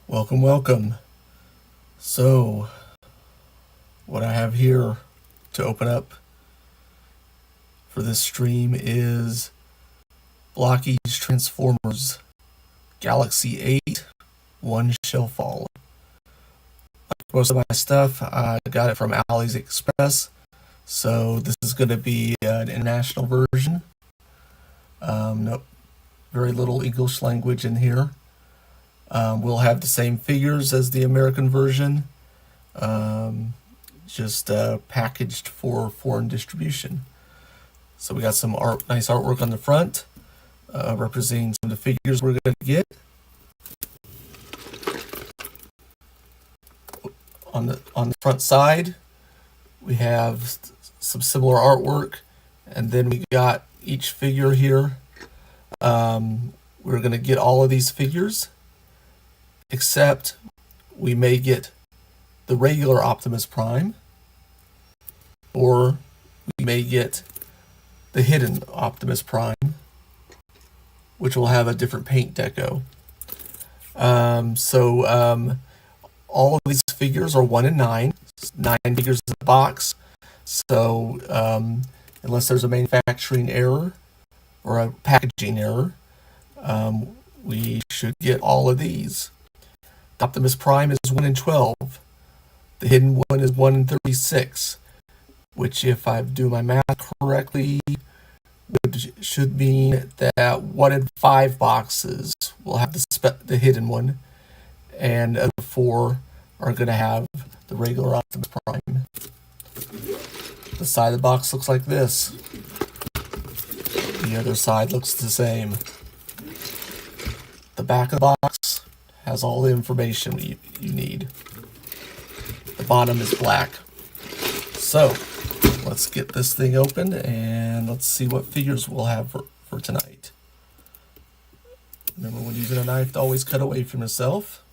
Welcome, welcome. So, what I have here to open up for this stream is Blokees Transformers Galaxy 8 One Shellfall. Like most of my stuff, I got it from AliExpress, so this is going to be an international version. Nope, very little English language in here. We'll have the same figures as the American version, just packaged for foreign distribution. So we got some nice artwork on the front, representing some of the figures we're going to get. On the front side, we have some similar artwork, and then we got each figure here. We're going to get all of these figures, except we may get the regular Optimus Prime, or we may get the hidden Optimus Prime, which will have a different paint deco. All of these figures are 1 in 9, 9 figures in the box. So unless there's a manufacturing error or a packaging error, we should get all of these. Optimus Prime is 1 in 12. The hidden one is 1 in 36, which, if I do my math correctly, should mean that 1 in 5 boxes will have the hidden one, and the other 4 are going to have the regular Optimus Prime. The side of the box looks like this. The other side looks the same. The back of the box has all the information you need. The bottom is black. So, let's get this thing open and let's see what figures we'll have for tonight. Remember, when using a knife, to always cut away from yourself.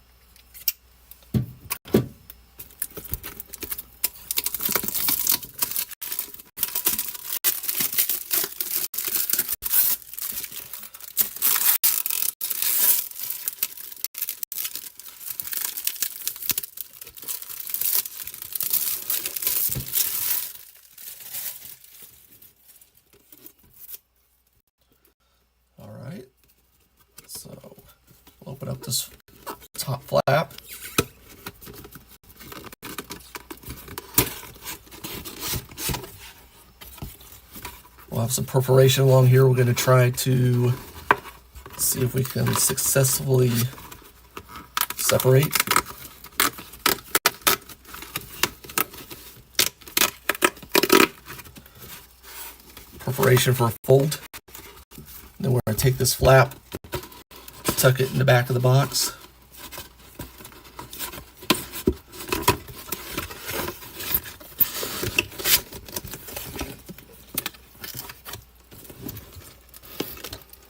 So, we'll open up this top flap. We'll have some perforation along here. We're going to try to see if we can successfully separate. Perforation for a fold. Then we're going to take this flap, tuck it in the back of the box.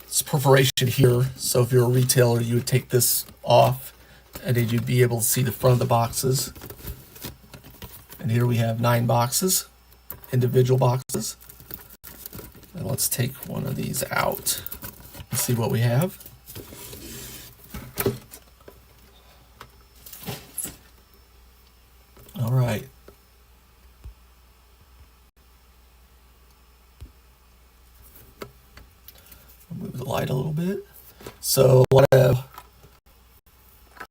It's perforation here, so if you're a retailer, you would take this off and then you'd be able to see the front of the boxes. And here we have 9 boxes, individual boxes. And let's take one of these out and see what we have. All right. I'll move the light a little bit. So I want to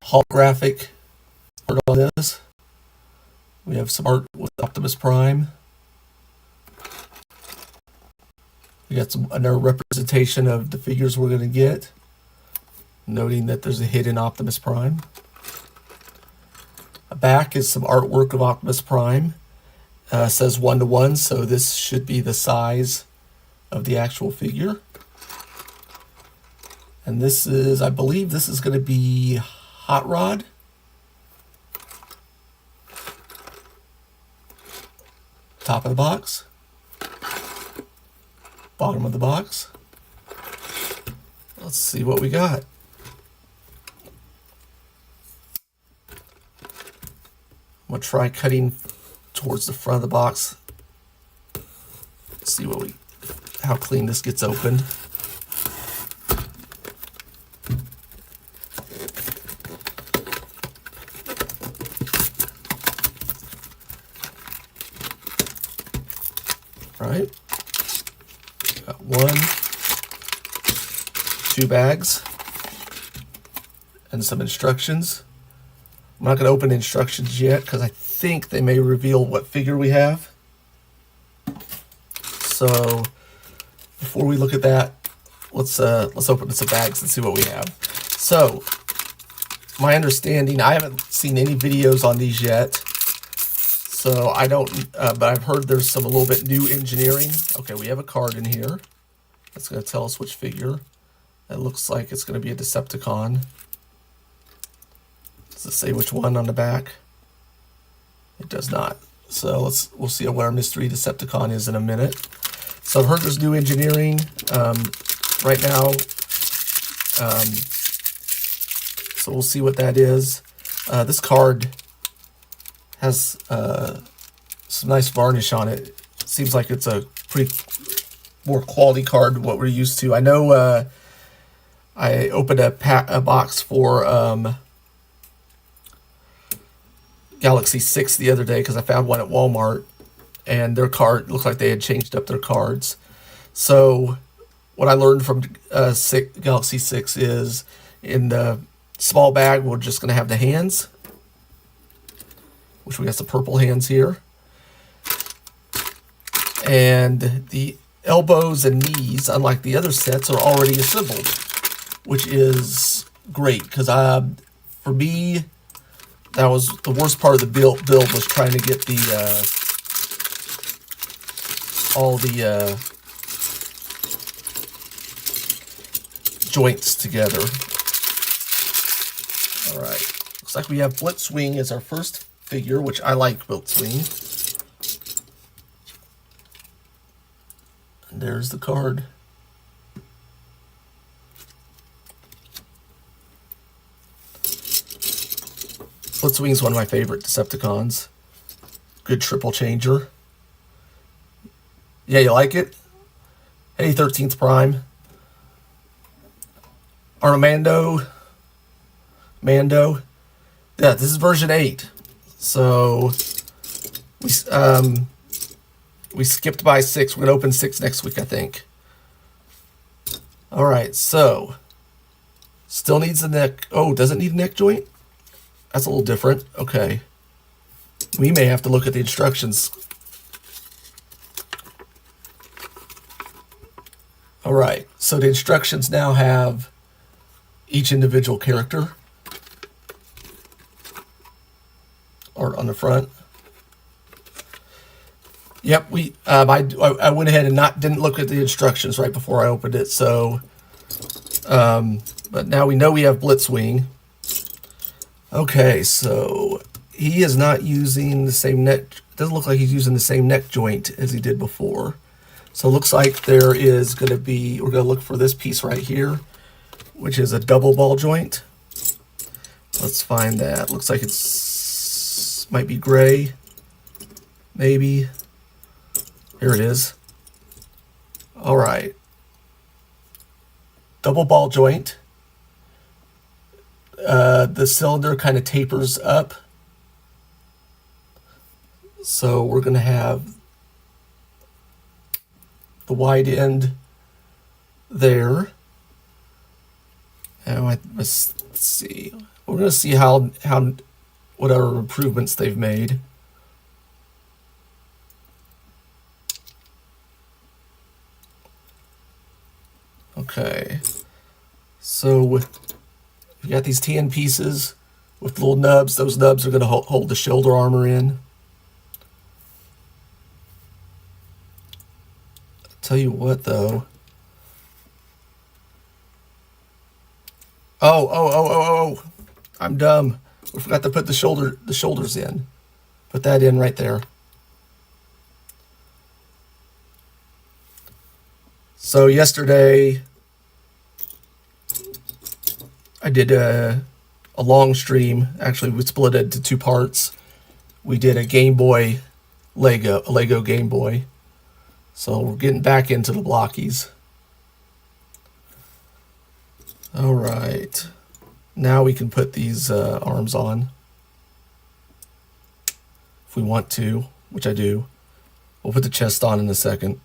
holographic art on this. We have some art with Optimus Prime. We got another representation of the figures we're going to get, noting that there's a hidden Optimus Prime. Back is some artwork of Optimus Prime. Says 1:1, so this should be the size of the actual figure. And this is, I believe this is going to be Hot Rod. Top of the box. Bottom of the box. Let's see what we got. I'm going to try cutting towards the front of the box. See how clean this gets opened. right? Got 1, 2 bags, and some instructions. I'm not going to open the instructions yet because I think they may reveal what figure we have. So before we look at that, let's open some bags and see what we have. So my understanding, I haven't seen any videos on these yet, so I don't, but I've heard there's a little bit new engineering. Okay, we have a card in here. That's going to tell us which figure. It looks like it's going to be a Decepticon. Does it say which one on the back? It does not. So we'll see what our mystery Decepticon is in a minute. So I've heard there's new engineering right now. So we'll see what that is. This card has some nice varnish on it. Seems like it's a pretty more quality card than what we're used to. I know I opened a box for Galaxy 6 the other day because I found one at Walmart, and their card looked like they had changed up their cards. So what I learned from Galaxy 6 is in the small bag, we're just going to have the hands, which we got some purple hands here. And the elbows and knees, unlike the other sets, are already assembled, which is great because for me, that was the worst part of the build was trying to get the all the joints together. All right, looks like we have Blitzwing as our first figure, which I like Blitzwing. And there's the card. Blitzwing is one of my favorite Decepticons. Good triple changer. Yeah, you like it? Hey, 13th Prime. Armando. Mando. Yeah, this is version 8. So we skipped by 6. We're going to open 6 next week, I think. All right, so still needs the neck. Oh, does it need a neck joint? That's a little different. Okay. We may have to look at the instructions. All right, so the instructions now have each individual character or on the front. Yep, I went ahead and didn't look at the instructions right before I opened it. So, but now we know we have Blitzwing. Okay, so he is not using the same neck. Doesn't look like he's using the same neck joint as he did before. So it looks like there is going to be, we're going to look for this piece right here, which is a double ball joint. Let's find that. Looks like it's, might be gray, maybe. Here it is. All right. Double ball joint. The cylinder kind of tapers up. So we're going to have the wide end there. And let's see. We're going to see how whatever improvements they've made. Okay. So you got these tan pieces with little nubs. Those nubs are going to hold the shoulder armor in. Tell you what, though. Oh! I'm dumb. We forgot to put the shoulders in. Put that in right there. So yesterday, I did a long stream. Actually, we split it into 2 parts. We did a Game Boy a Lego Game Boy. So we're getting back into the Blokees. All right. Now we can put these arms on. If we want to, which I do. We'll put the chest on in a second.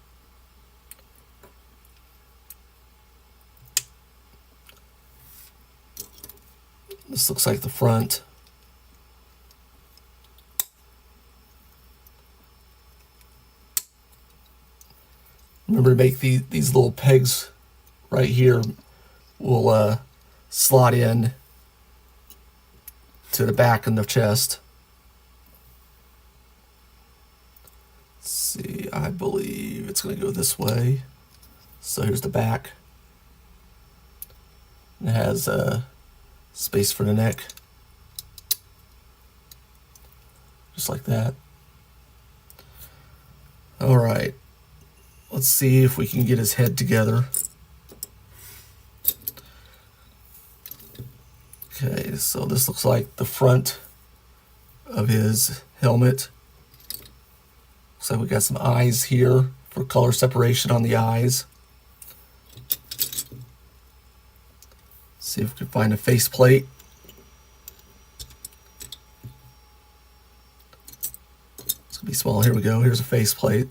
This looks like the front. Remember to make these little pegs right here will slot in to the back and the chest. Let's see, I believe it's going to go this way. So here's the back. It has space for the neck. Just like that. All right. Let's see if we can get his head together. Okay, so this looks like the front of his helmet. Looks like we got some eyes here for color separation on the eyes. See if we can find a faceplate. It's gonna be small. Here we go. Here's a faceplate.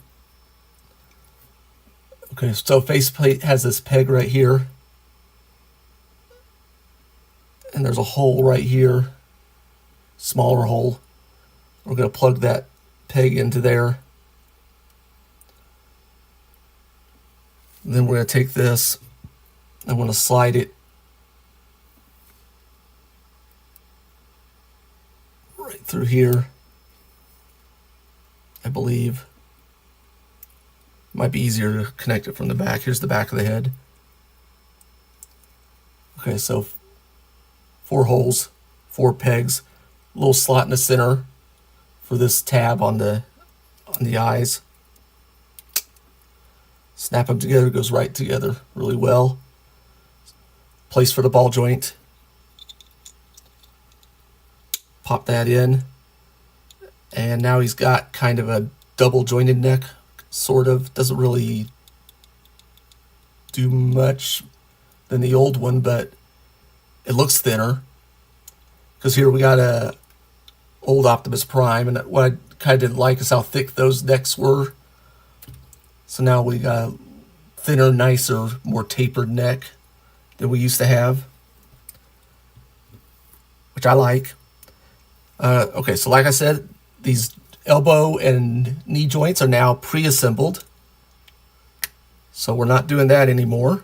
Okay, so faceplate has this peg right here. And there's a hole right here, smaller hole. We're going to plug that peg into there. And then we're going to take this, I'm going to slide it right through here, I believe. Might be easier to connect it from the back. Here's the back of the head. Okay, so 4 holes, 4 pegs, a little slot in the center for this tab on the eyes. Snap them together, goes right together really well. Place for the ball joint. Pop that in. And now he's got kind of a double jointed neck, sort of. Doesn't really do much than the old one, but it looks thinner. Because here we got a old Optimus Prime, and what I kind of didn't like is how thick those necks were. So now we got a thinner, nicer, more tapered neck than we used to have, which I like. Okay, so like I said, these elbow and knee joints are now pre-assembled. So we're not doing that anymore.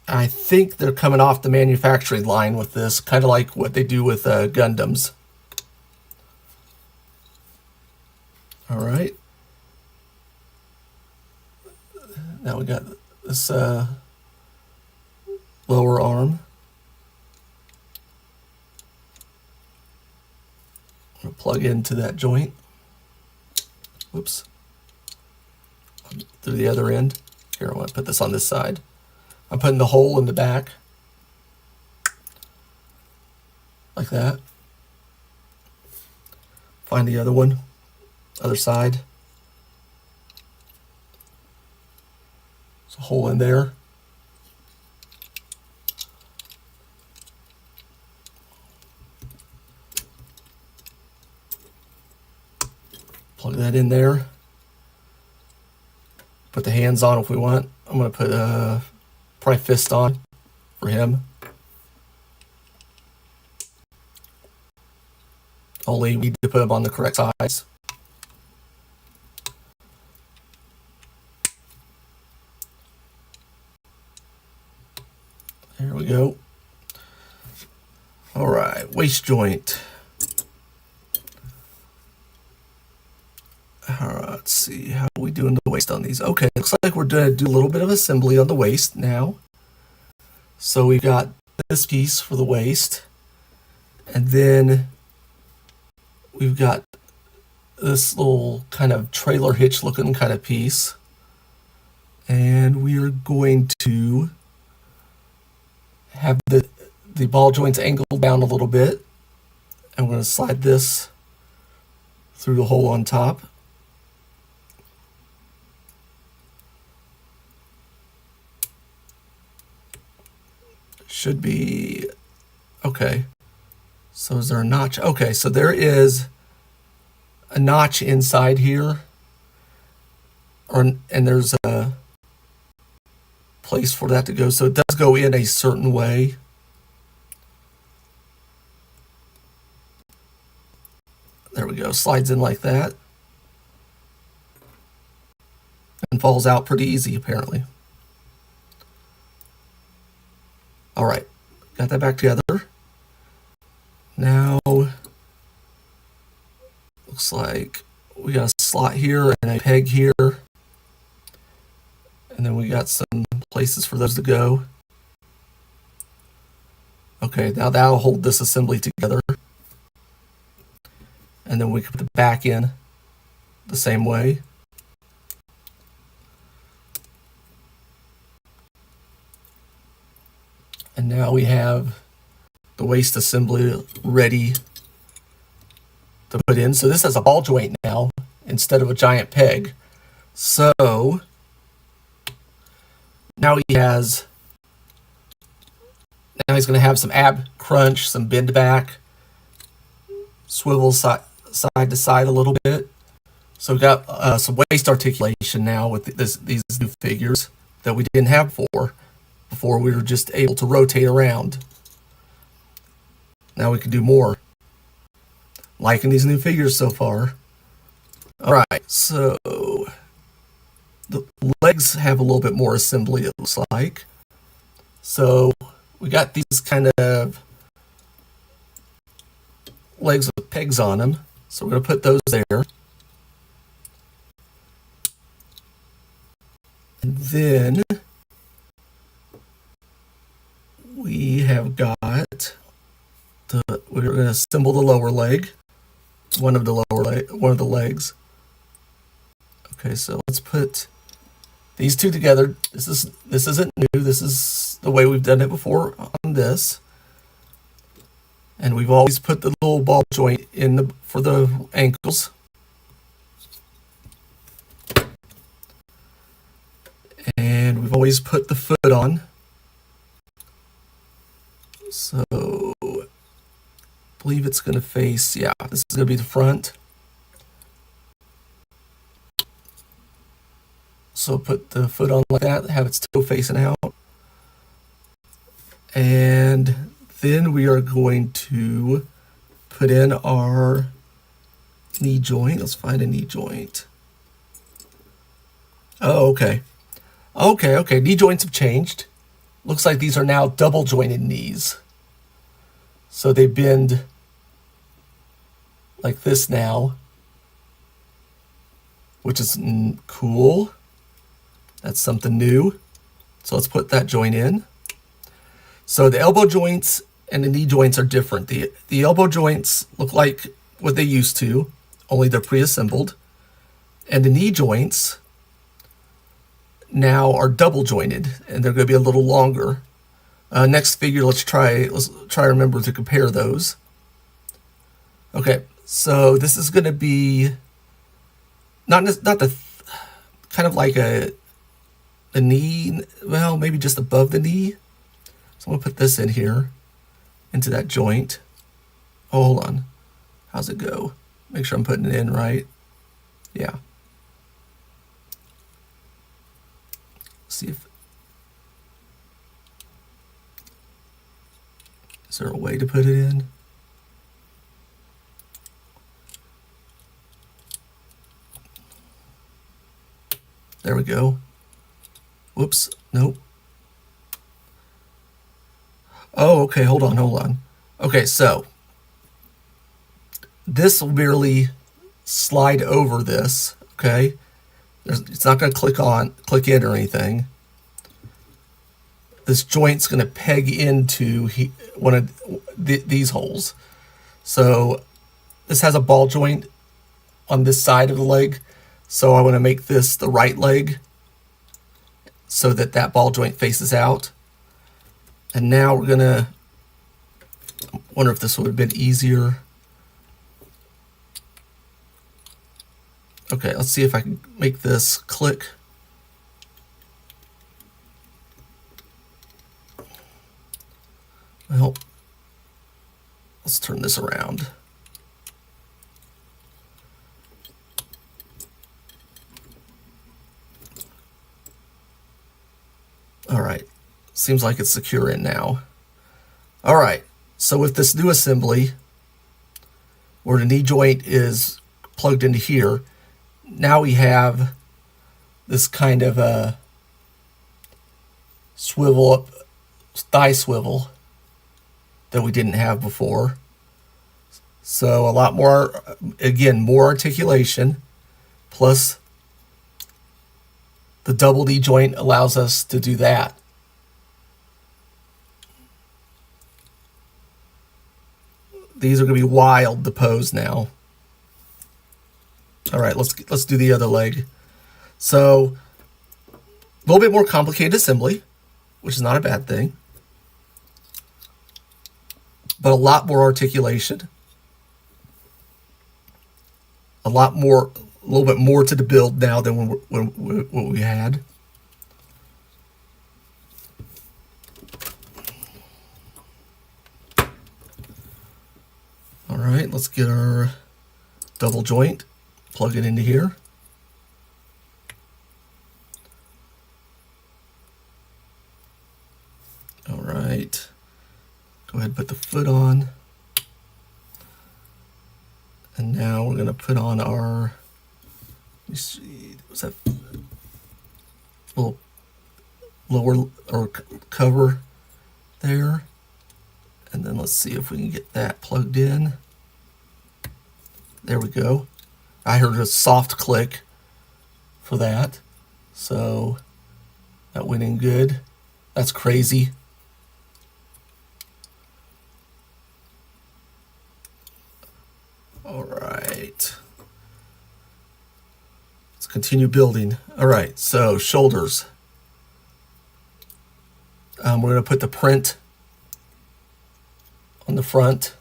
I think they're coming off the manufacturing line with this, kind of like what they do with Gundams. All right. Now we got this lower arm. I'm going to plug into that joint. Whoops. Through the other end. Here, I'm going to put this on this side. I'm putting the hole in the back. Like that. Find the other one. Other side. There's a hole in there. Plug that in there. Put the hands on if we want. I'm going to put probably fist on for him. Only we need to put them on the correct size. There we go. All right, waist joint. All right, let's see, how are we doing the waist on these? Okay, looks like we're going to do a little bit of assembly on the waist now. So we've got this piece for the waist, and then we've got this little kind of trailer hitch looking kind of piece, and we are going to have the ball joints angled down a little bit. I'm going to slide this through the hole on top. Should be okay. So is there a notch? Okay, so there is a notch inside here, and there's a place for that to go. So it does go in a certain way. There we go. Slides in like that. And falls out pretty easy, apparently. All right. Got that back together. Now, looks like we got a slot here and a peg here. And then we got some places for those to go. Okay, now that'll hold this assembly together. And then we can put the back in the same way. And now we have the waist assembly ready to put in. So this has a ball joint now instead of a giant peg. So now he's going to have some ab crunch, some bend back, swivel side to side a little bit. So we've got some waist articulation now with these new figures that we didn't have before. Before we were just able to rotate around. Now we can do more. Liking these new figures so far. Alright, so the legs have a little bit more assembly, it looks like. So we got these kind of legs with pegs on them. So we're going to put those there. And then we have got we're going to assemble the lower leg, one of the legs. Okay, so let's put these two together. This isn't new. This is the way we've done it before on this. And we've always put the little ball joint in for the ankles. And we've always put the foot on. So, I believe it's going to face, yeah, this is going to be the front. So put the foot on like that, have its toe facing out. And then we are going to put in our knee joint. Let's find a knee joint. Oh, okay. Okay. Knee joints have changed. Looks like these are now double jointed knees. So they bend like this now, which is cool. That's something new. So let's put that joint in. So the elbow joints and the knee joints are different. The elbow joints look like what they used to, only they're pre-assembled. And the knee joints now are double jointed, and they're going to be a little longer. Next figure, let's try to remember to compare those. Okay, so this is going to be not the kind of like a knee, well, maybe just above the knee. So I'm going to put this in here into that joint. Oh, hold on. How's it go? Make sure I'm putting it in right. Yeah. See if is there a way to put it in? There we go. Whoops, nope. Oh, okay, hold on. Okay, so this will merely slide over this, okay? It's not going to click in or anything. This joint's going to peg into one of these holes. So this has a ball joint on this side of the leg. So I want to make this the right leg so that ball joint faces out. And now we're going to, wonder if this would have been easier. Okay, let's see if I can make this click. Well, let's turn this around. Seems like it's secure in now. All right, so with this new assembly, where the knee joint is plugged into here, now we have this kind of a swivel up, thigh swivel that we didn't have before. So a lot more, again, more articulation, plus the double knee joint allows us to do that. These are going to be wild to pose now. All right, let's do the other leg. So a little bit more complicated assembly, which is not a bad thing, but a lot more articulation, a little bit more to the build now than what we had. All right, let's get our double joint, plug it into here. All right, go ahead and put the foot on. And now we're going to put on our, let me see, what's that little lower or cover there. And then let's see if we can get that plugged in. There we go. I heard a soft click for that. So that went in good. That's crazy. All right. Let's continue building. All right, so shoulders. We're going to put the print on the front.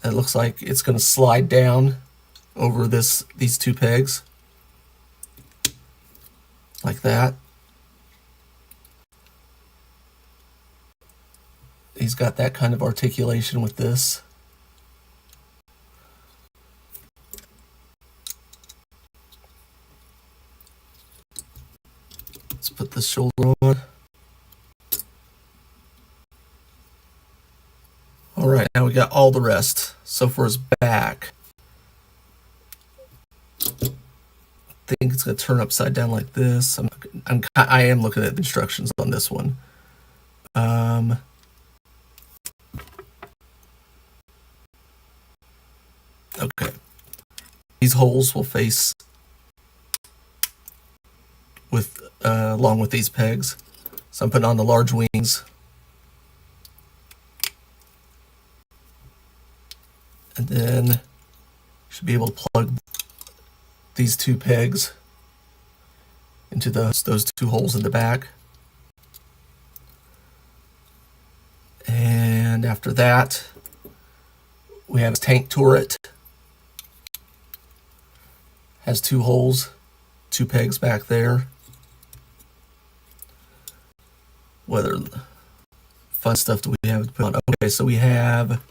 It looks like it's going to slide down over these two pegs like that. He's got that kind of articulation with this. Let's put the shoulder on. All right, now we got all the rest. So for his back, I think it's going to turn upside down like this. I am looking at the instructions on this one. Okay, these holes will face with along with these pegs. So I'm putting on the large wings. And then should be able to plug these two pegs into those two holes in the back. And after that, we have a tank turret. Has two holes, two pegs back there. What other fun stuff do we have to put on? Okay, so we have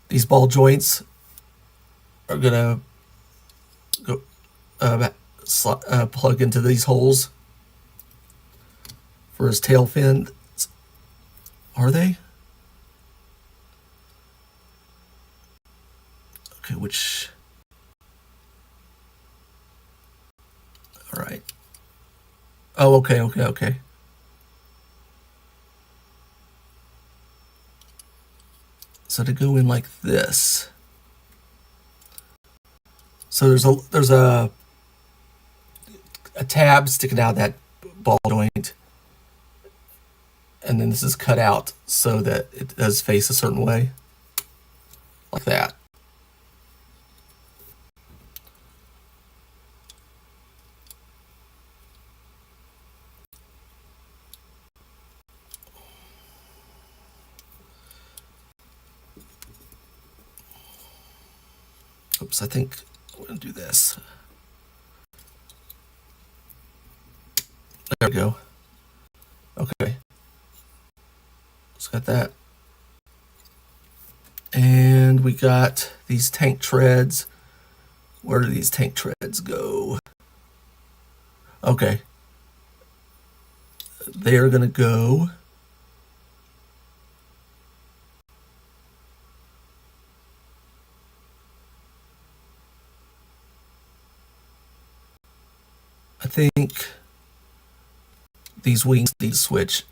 these ball joints are gonna go plug into these holes for his tail fin. Are they? Okay, which? All right. Oh, okay. So to go in like this. So there's a tab sticking out of that ball joint, and then this is cut out so that it does face a certain way, like that. Oops, I think I'm going to do this. There we go. Okay. Let's got that. And we got these tank treads Where do these tank treads go? Okay. They're going to go. I think these wings need to switch.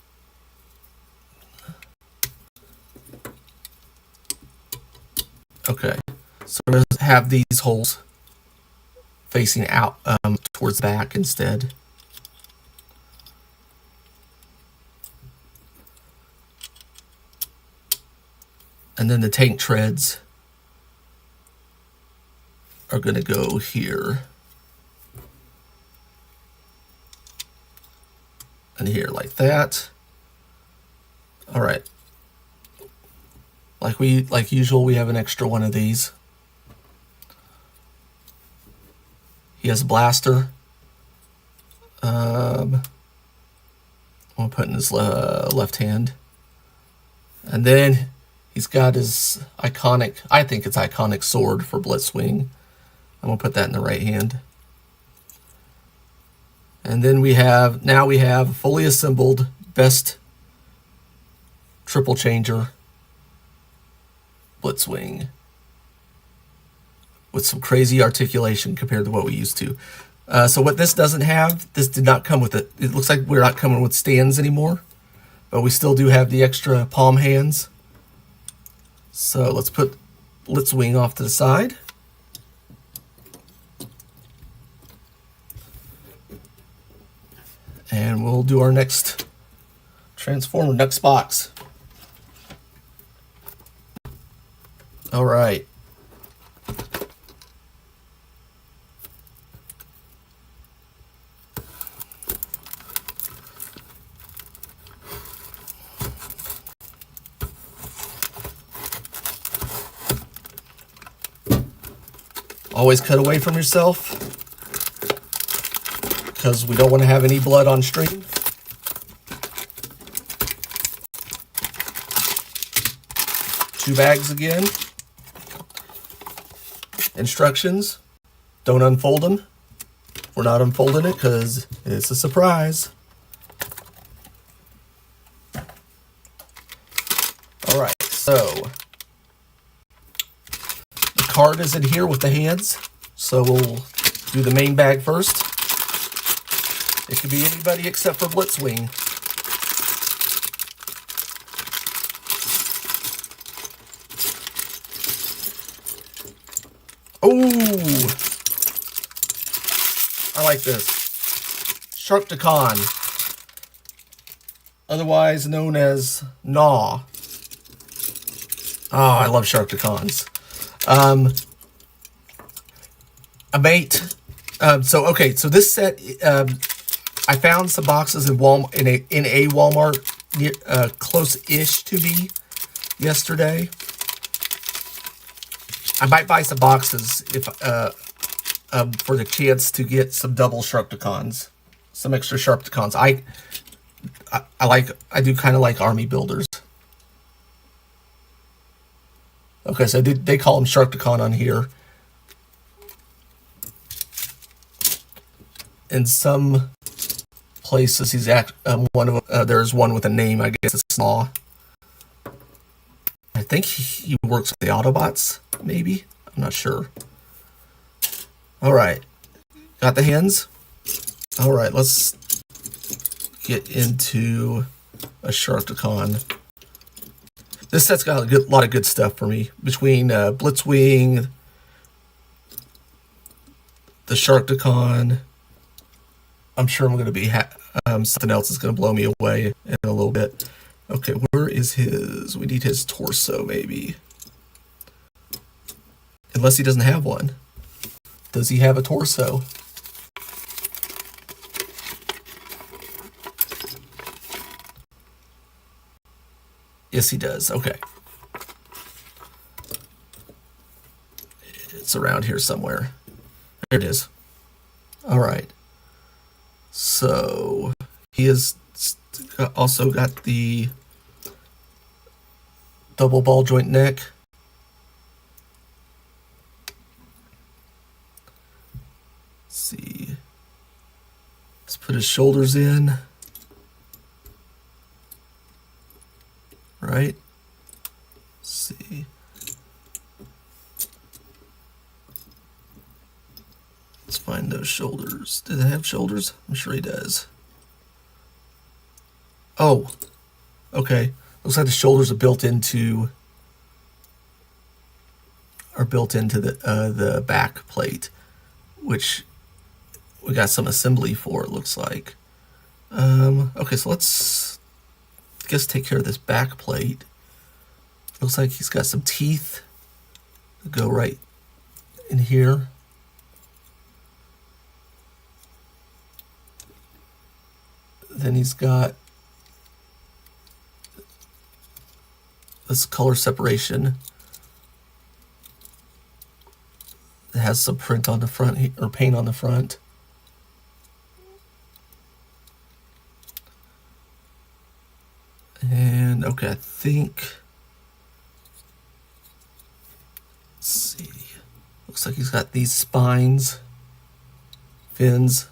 Okay. So we're going to have these holes facing out towards the back instead. And then the tank treads are going to go here and here like that. All right. Like usual, we have an extra one of these. He has a blaster. I'm gonna put in his left hand, and then he's got his iconic, I think it's iconic sword for Blitzwing. I'm gonna put that in the right hand. And then we have fully assembled best triple changer Blitzwing with some crazy articulation compared to what we used to. So what this doesn't have, this did not come with it. It looks like we're not coming with stands anymore, but we still do have the extra palm hands. So let's put Blitzwing off to the side. And we'll do our next Transformer next box. All right. Always cut away from yourself, because we don't want to have any blood on stream. Two bags again. Instructions. Don't unfold them. We're not unfolding it because it's a surprise. All right, so the card is in here with the hands. So we'll do the main bag first. It could be anybody except for Blitzwing. Oh, I like this. Sharkticon, otherwise known as Gnaw. Oh, I love Sharkticons. So this set, I found some boxes in a Walmart near, close-ish to me yesterday. I might buy some boxes if for the chance to get some double Sharkticons, some extra Sharkticons. I do kind of like army builders. Okay, so they call him Sharkticon on here. In some places, he's there's one with a name. I guess it's Gnaw. I think he works with the Autobots, maybe. I'm not sure. All right, got the hands. All right, let's get into a Sharkticon. This set's got a lot of good stuff for me. Between Blitzwing, the Sharkticon, I'm sure I'm going to be something else is going to blow me away in a little bit. Okay, where is his? We need his torso, maybe. Unless he doesn't have one. Does he have a torso? Yes, he does. Okay. It's around here somewhere. There it is. All right. So he has also got the double ball joint neck. put his shoulders in. Right? Let's see. Let's find those shoulders. Do they have shoulders? I'm sure he does. Oh, okay. Looks like the shoulders are built into the back plate, which we got some assembly for, it looks like. Okay, so let's take care of this back plate. Looks like he's got some teeth that go right in here. Then he's got this color separation. It has some print on the front, or paint on the front. And okay, I think, let's see, looks like he's got these spines, fins,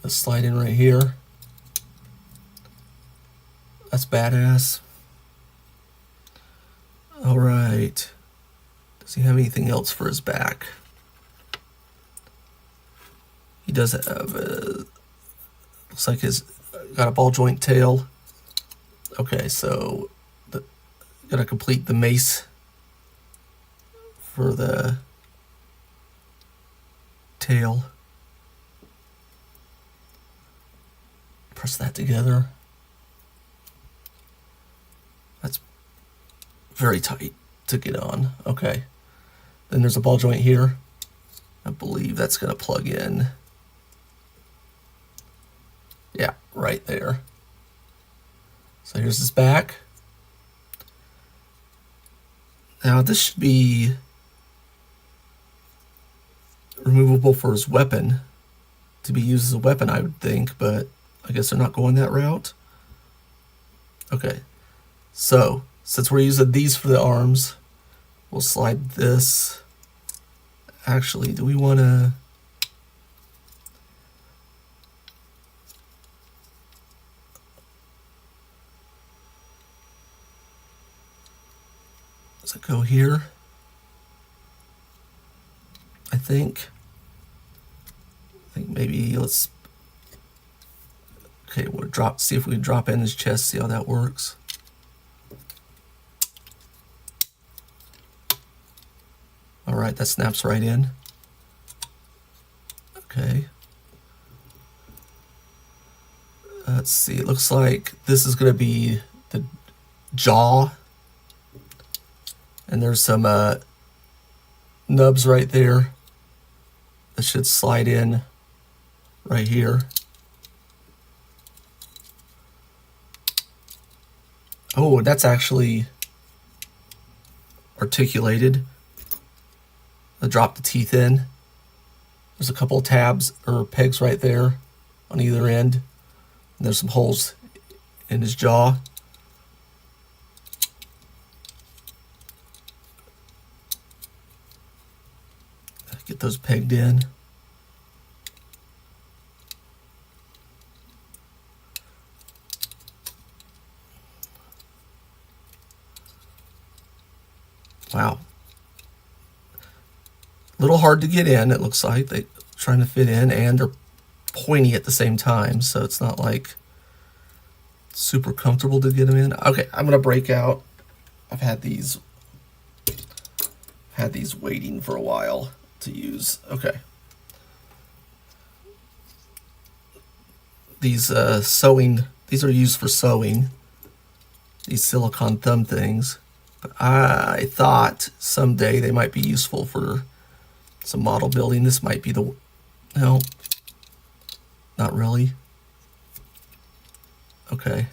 that slide in right here. That's badass. All right. Does he have anything else for his back? He does have looks like he's got a ball joint tail. Okay, so gotta complete the mace for the tail. Press that together. That's very tight to get on. Okay. Then there's a ball joint here. I believe that's going to plug in. Yeah, right there. So here's his back. Now this should be removable for his weapon, to be used as a weapon, I would think, but I guess they're not going that route. Okay, so since we're using these for the arms, we'll slide this. Actually, do we want to... Does it go here? I think maybe let's... Okay, we'll see if we can drop in his chest, see how that works. All right, that snaps right in. Okay. Let's see, it looks like this is going to be the jaw. And there's some nubs right there that should slide in right here. Oh, that's actually articulated. I drop the teeth in. There's a couple of tabs or pegs right there on either end. And there's some holes in his jaw. Get those pegged in. Wow. A little hard to get in, it looks like. They're trying to fit in, and they're pointy at the same time, so it's not like super comfortable to get them in. Okay, I'm gonna break out. I've had these waiting for a while to use. Okay. These these are used for sewing. These silicone thumb things. But I thought someday they might be useful for some model building. This might be the... No. Not really. Okay.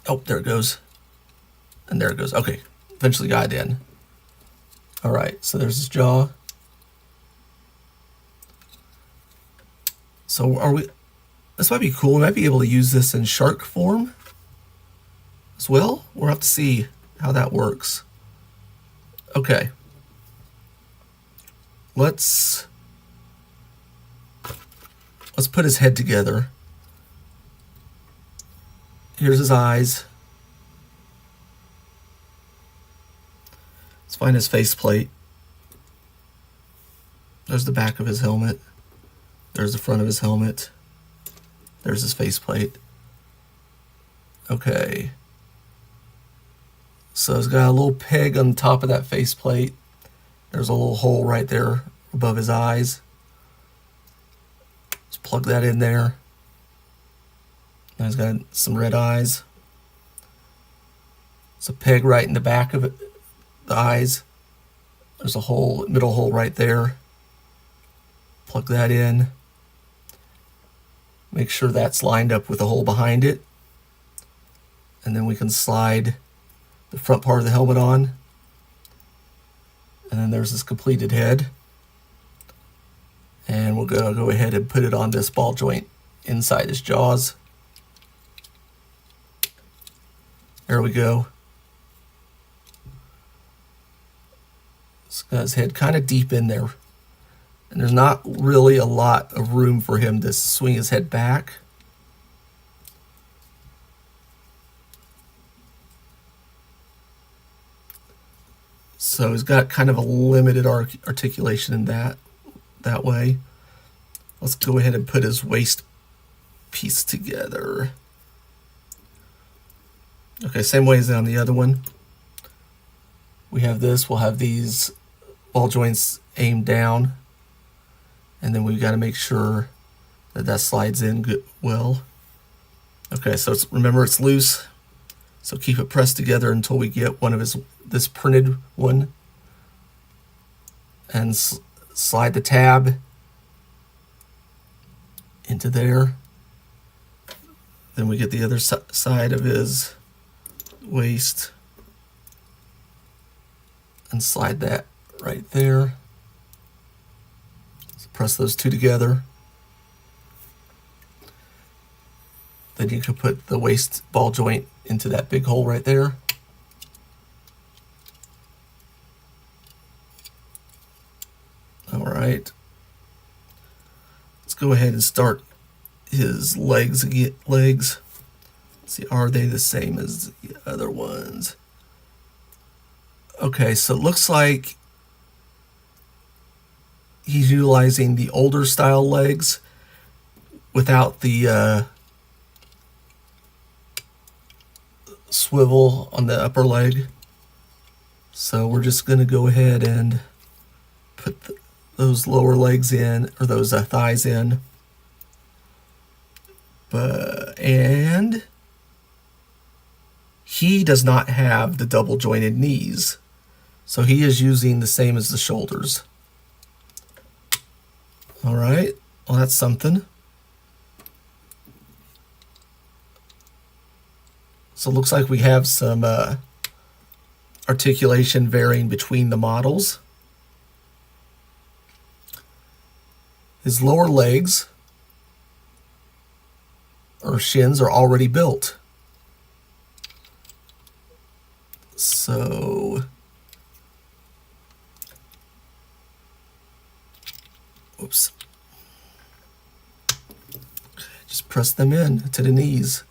Oh, there it goes. And there it goes. Okay. Eventually got it in. Alright, so there's his jaw. So are we... This might be cool. We might be able to use this in shark form as well. We'll have to see how that works. Okay. let's put his head together. Here's his eyes. Let's find his faceplate. There's the back of his helmet. There's the front of his helmet. There's his faceplate. Okay. So he's got a little peg on top of that faceplate. There's a little hole right there above his eyes. Let's plug that in there. Now he's got some red eyes. It's a peg right in the back of it, the eyes. There's a hole, middle hole right there. Plug that in. Make sure that's lined up with the hole behind it. And then we can slide the front part of the helmet on. And then there's this completed head. And we'll go ahead and put it on this ball joint inside his jaws. There we go. It's got his head kind of deep in there. And there's not really a lot of room for him to swing his head back. So he's got kind of a limited articulation in that way. Let's go ahead and put his waist piece together. Okay, same way as on the other one. We have this, we'll have these ball joints aimed down. And then we've got to make sure that that slides in good, well. Okay, so remember it's loose. So keep it pressed together until we get one of this printed one. And slide the tab into there. Then we get the other side of his waist. And slide that right there. So press those two together. Then you can put the waist ball joint into that big hole right there. All right. Let's go ahead and start his legs. Let's see, are they the same as the other ones? Okay, so it looks like he's utilizing the older style legs without the swivel on the upper leg. So we're just going to go ahead and put those lower legs in, or those thighs in. And he does not have the double jointed knees. So he is using the same as the shoulders. All right, well, that's something. So it looks like we have some articulation varying between the models. His lower legs or shins are already built. So, oops. Just press them in to the knees.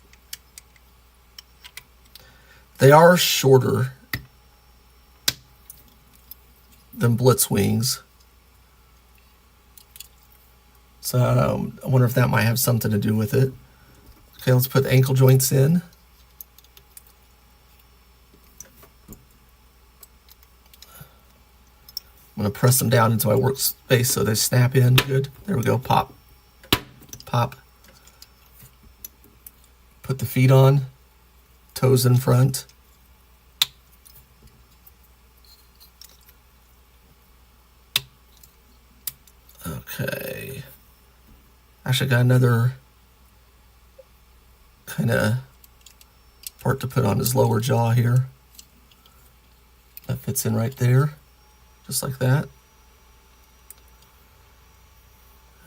They are shorter than Blitz wings. So I wonder if that might have something to do with it. Okay, let's put the ankle joints in. I'm going to press them down into my workspace so they snap in good. There we go. Pop. Pop. Put the feet on. Toes in front. Okay. Actually got another kind of part to put on his lower jaw here. That fits in right there. Just like that.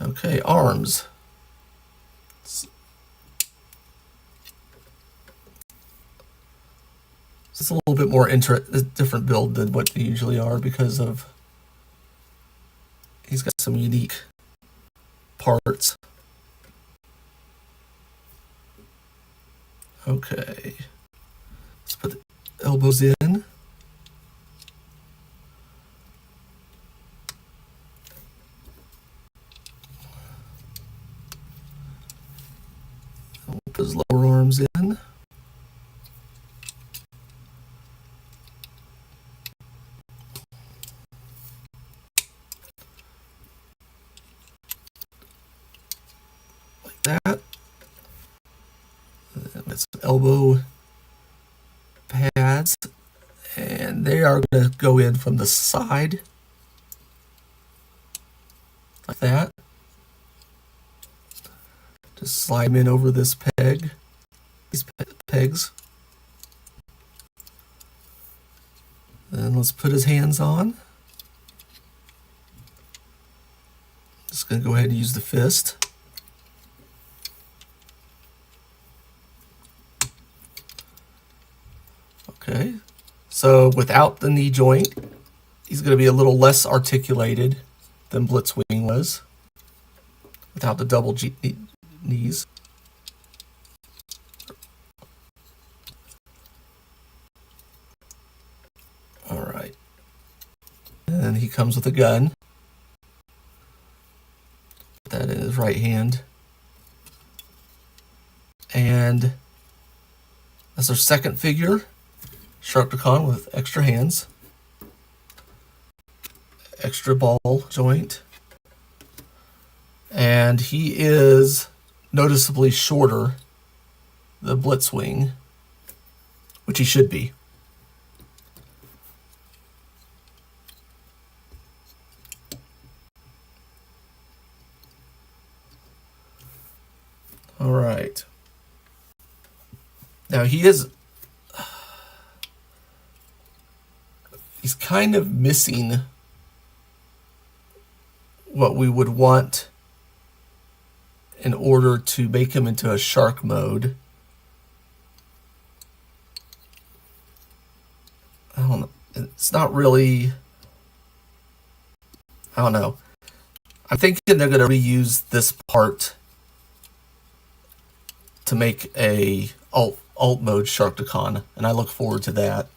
Okay, arms. It's a little bit more different build than what they usually are because of He's got some unique parts. Okay. Let's put the elbows in. We'll put his lower arms in. Like that. Got some elbow pads, and they are going to go in from the side, like that. Just slide them in over this peg, these pegs. Then let's put his hands on. Just going to go ahead and use the fist. Okay, so without the knee joint, he's going to be a little less articulated than Blitzwing was, without the double knees. All right, and he comes with a gun. Put that in his right hand, and that's our second figure. Sharkticon with extra hands, extra ball joint, and he is noticeably shorter than Blitzwing, which he should be. All right. Now he's kind of missing what we would want in order to make him into a shark mode. I don't know. It's not really, I don't know. I'm thinking they're going to reuse this part to make a alt mode Sharkticon, and I look forward to that.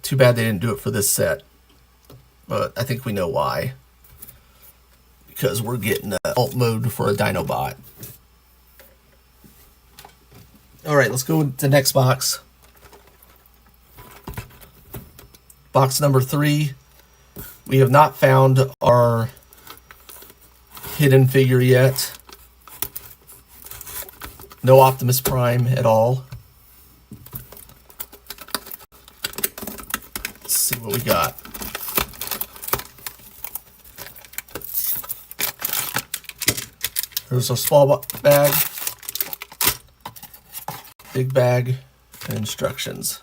Too bad they didn't do it for this set, but I think we know why. Because we're getting an alt mode for a Dinobot. Alright, let's go to the next box. Box number 3. We have not found our hidden figure yet. No Optimus Prime at all. Let's see what we got. Here's our small bag, big bag, and instructions.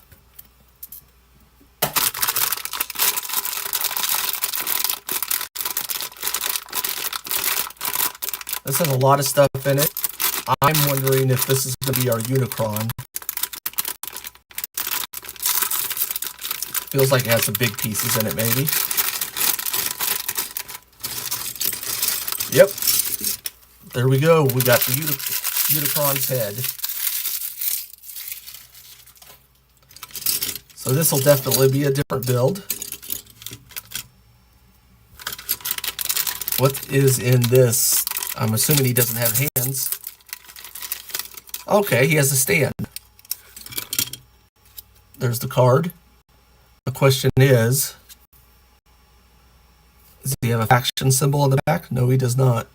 This has a lot of stuff in it. I'm wondering if this is going to be our Unicron. Feels like it has some big pieces in it, maybe. Yep. There we go. We got the Unicron's head. So this will definitely be a different build. What is in this? I'm assuming he doesn't have hands. Okay, he has a stand. There's the card. The question is, does he have a faction symbol in the back? No, he does not.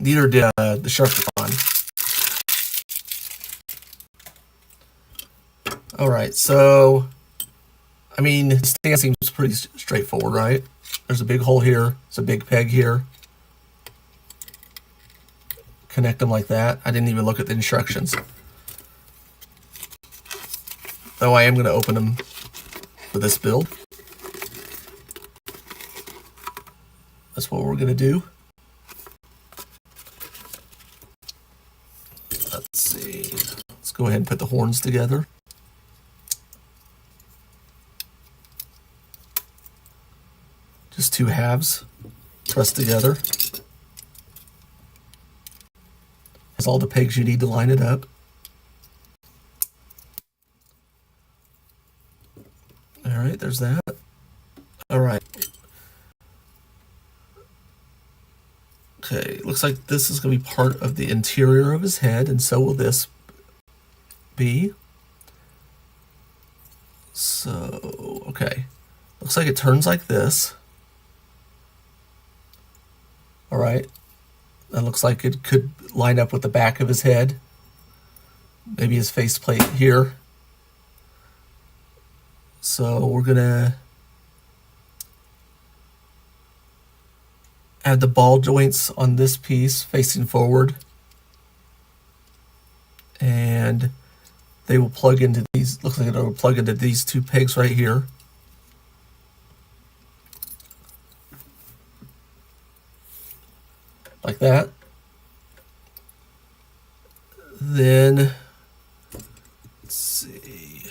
Neither did the Sharkticon. Alright, so, I mean, the stand seems pretty straightforward, right? There's a big hole here. There's a big peg here. Connect them like that. I didn't even look at the instructions. Though I am going to open them for this build. That's what we're going to do. Let's see. Let's go ahead and put the horns together. two halves pressed together. Has all the pegs you need to line it up. All right, there's that. All right. Okay, looks like this is going to be part of the interior of his head, and so will this be. So, okay. Looks like it turns like this. All right. That looks like it could line up with the back of his head. Maybe his faceplate here. So we're going to add the ball joints on this piece facing forward. And they will plug into these, looks like it'll plug into these two pegs right here. Like that. Then, let's see.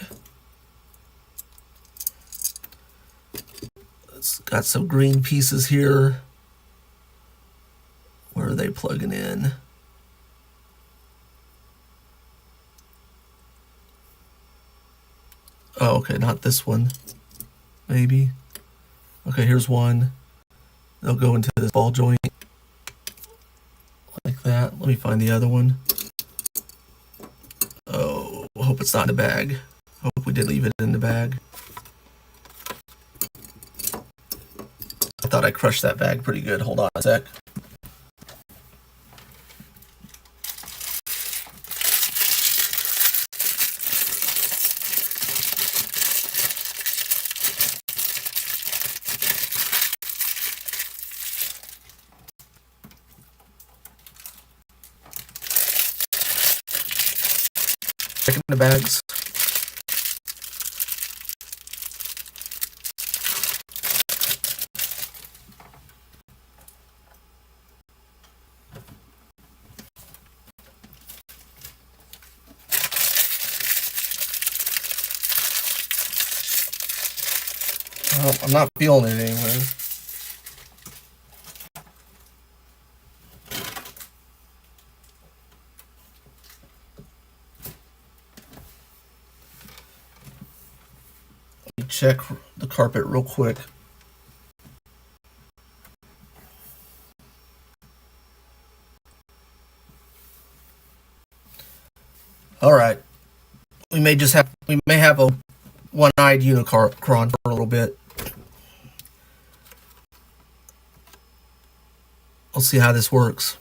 It's got some green pieces here. Where are they plugging in? Oh, okay, not this one. Maybe. Okay, here's one. They'll go into this ball joint. Like that. Let me find the other one. Oh, I hope it's not in the bag. Hope we did leave it in the bag. I thought I crushed that bag pretty good. Hold on a sec. Checking the bags. Well, I'm not feeling it anywhere. Let me check the carpet real quick. All right. We may have a one-eyed Unicron for a little bit. We'll see how this works.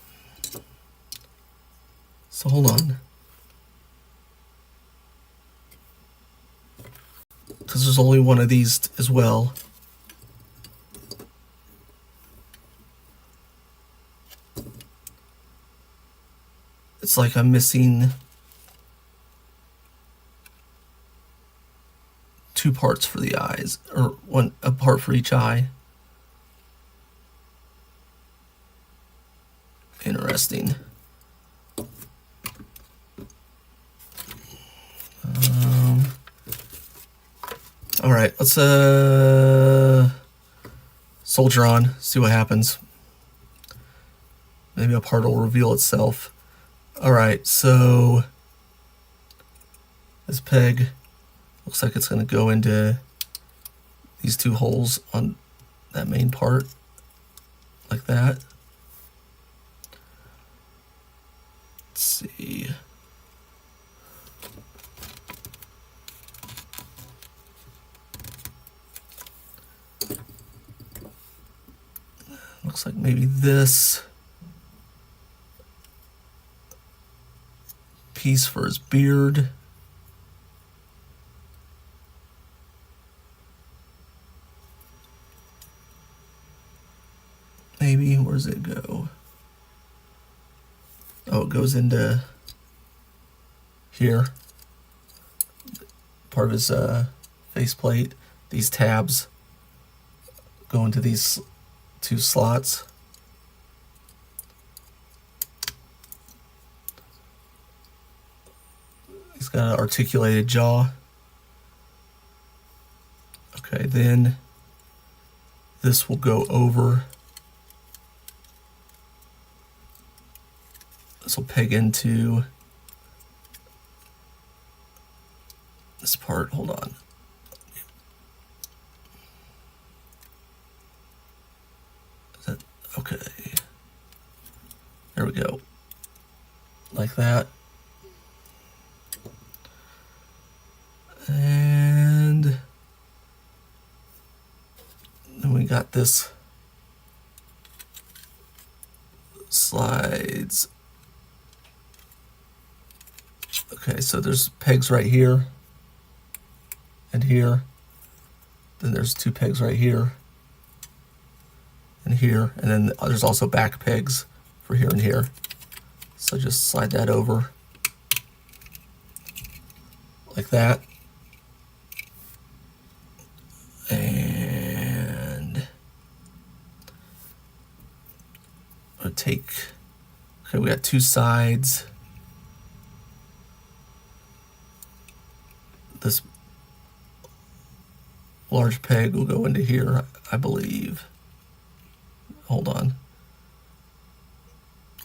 So hold on. Because there's only one of these as well. It's like I'm missing two parts for the eyes, or a part for each eye. Interesting. All right, let's soldier on, see what happens. Maybe a part will reveal itself. All right, so this peg looks like it's going to go into these two holes on that main part, like that. Let's see. Looks like maybe this piece for his beard. Maybe, where does it go? Oh, it goes into here. Part of his faceplate. These tabs go into these two slots. He's got an articulated jaw. Okay, then this will go over. This will peg into this part. Hold on. Is that okay? There we go. Like that. And then we got this slides. Okay, so there's pegs right here and here. Then there's two pegs right here and here. And then there's also back pegs for here and here. So just slide that over like that. And I'll take, okay, we got two sides. This large peg will go into here, I believe. Hold on.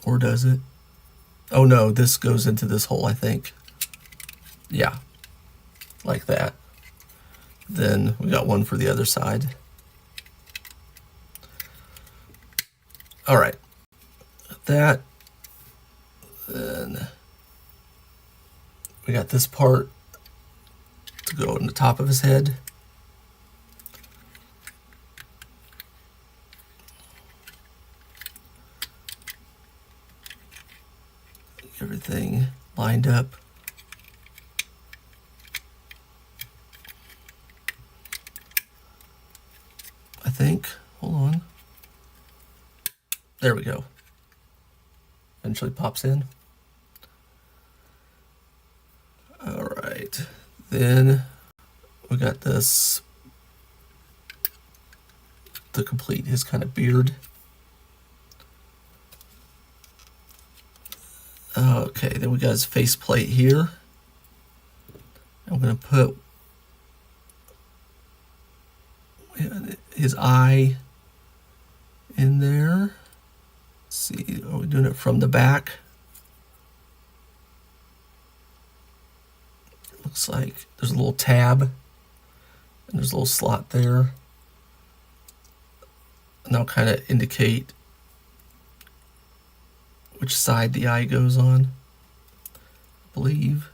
Or does it? Oh no, this goes into this hole, I think. Yeah, like that. Then we got one for the other side. All right, that. Then we got this part to go on the top of his head. Everything lined up. I think. Hold on. There we go. Eventually pops in. All right. Then we got this to complete his kind of beard. Okay, then we got his face plate here. I'm going to put his eye in there. Let's see, are we doing it from the back? Looks like there's a little tab and there's a little slot there. And that'll kind of indicate which side the eye goes on, I believe.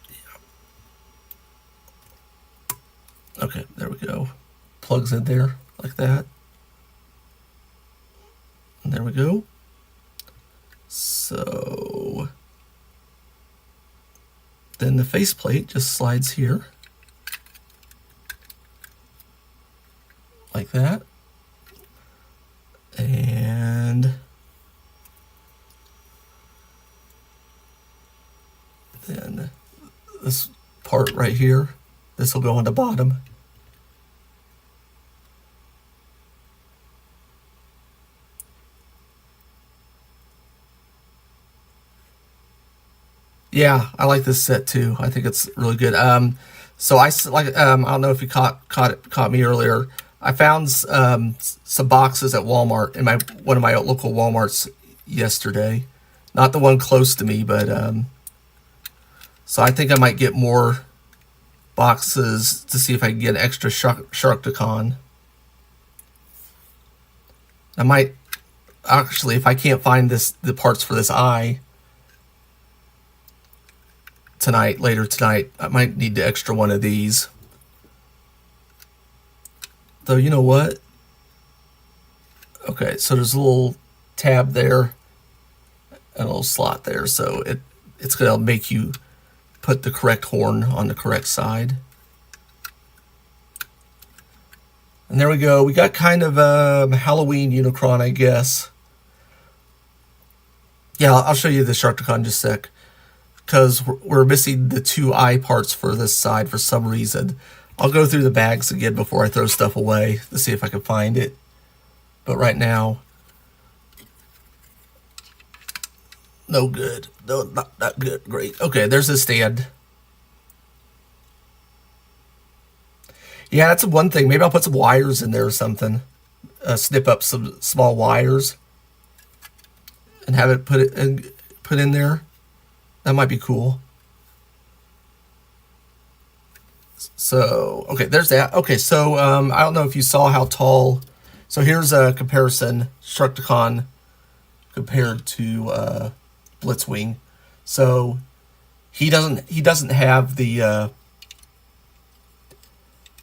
Yeah. Okay, there we go. Plugs in there like that. And there we go. So then the faceplate just slides here like that. And then this part right here, this will go on the bottom. Yeah, I like this set too. I think it's really good. So I don't know if you caught me earlier. I found some boxes at Walmart in one of my local Walmarts yesterday. Not the one close to me, but so I think I might get more boxes to see if I can get an extra Sharkticon. I might actually, if I can't find the parts for this eye later tonight, I might need the extra one of these. Though, you know what? Okay, so there's a little tab there and a little slot there, so it's gonna make you put the correct horn on the correct side. And there we go. We got kind of a Halloween Unicron, I guess. Yeah, I'll show you the Sharkticon in just a sec, because we're missing the two eye parts for this side for some reason. I'll go through the bags again before I throw stuff away to see if I can find it. But right now, no good. No, not good. Great. Okay, there's the stand. Yeah, that's one thing. Maybe I'll put some wires in there or something. Snip up some small wires and have it put in there. That might be cool. So, okay, there's that. Okay, so I don't know if you saw how tall. So here's a comparison, Structicon compared to Blitzwing. So he doesn't have the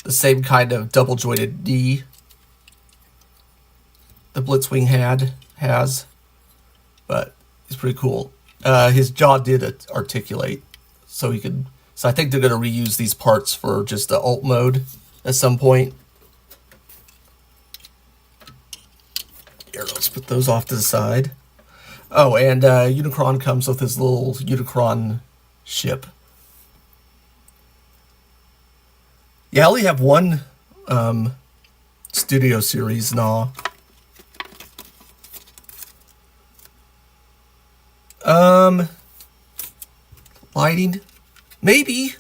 same kind of double jointed knee the Blitzwing has, but it's pretty cool. His jaw did articulate, so he could. So I think they're going to reuse these parts for just the alt mode at some point. Here, let's put those off to the side. Oh, and Unicron comes with his little Unicron ship. Yeah, I only have one studio series now. Lighting, maybe.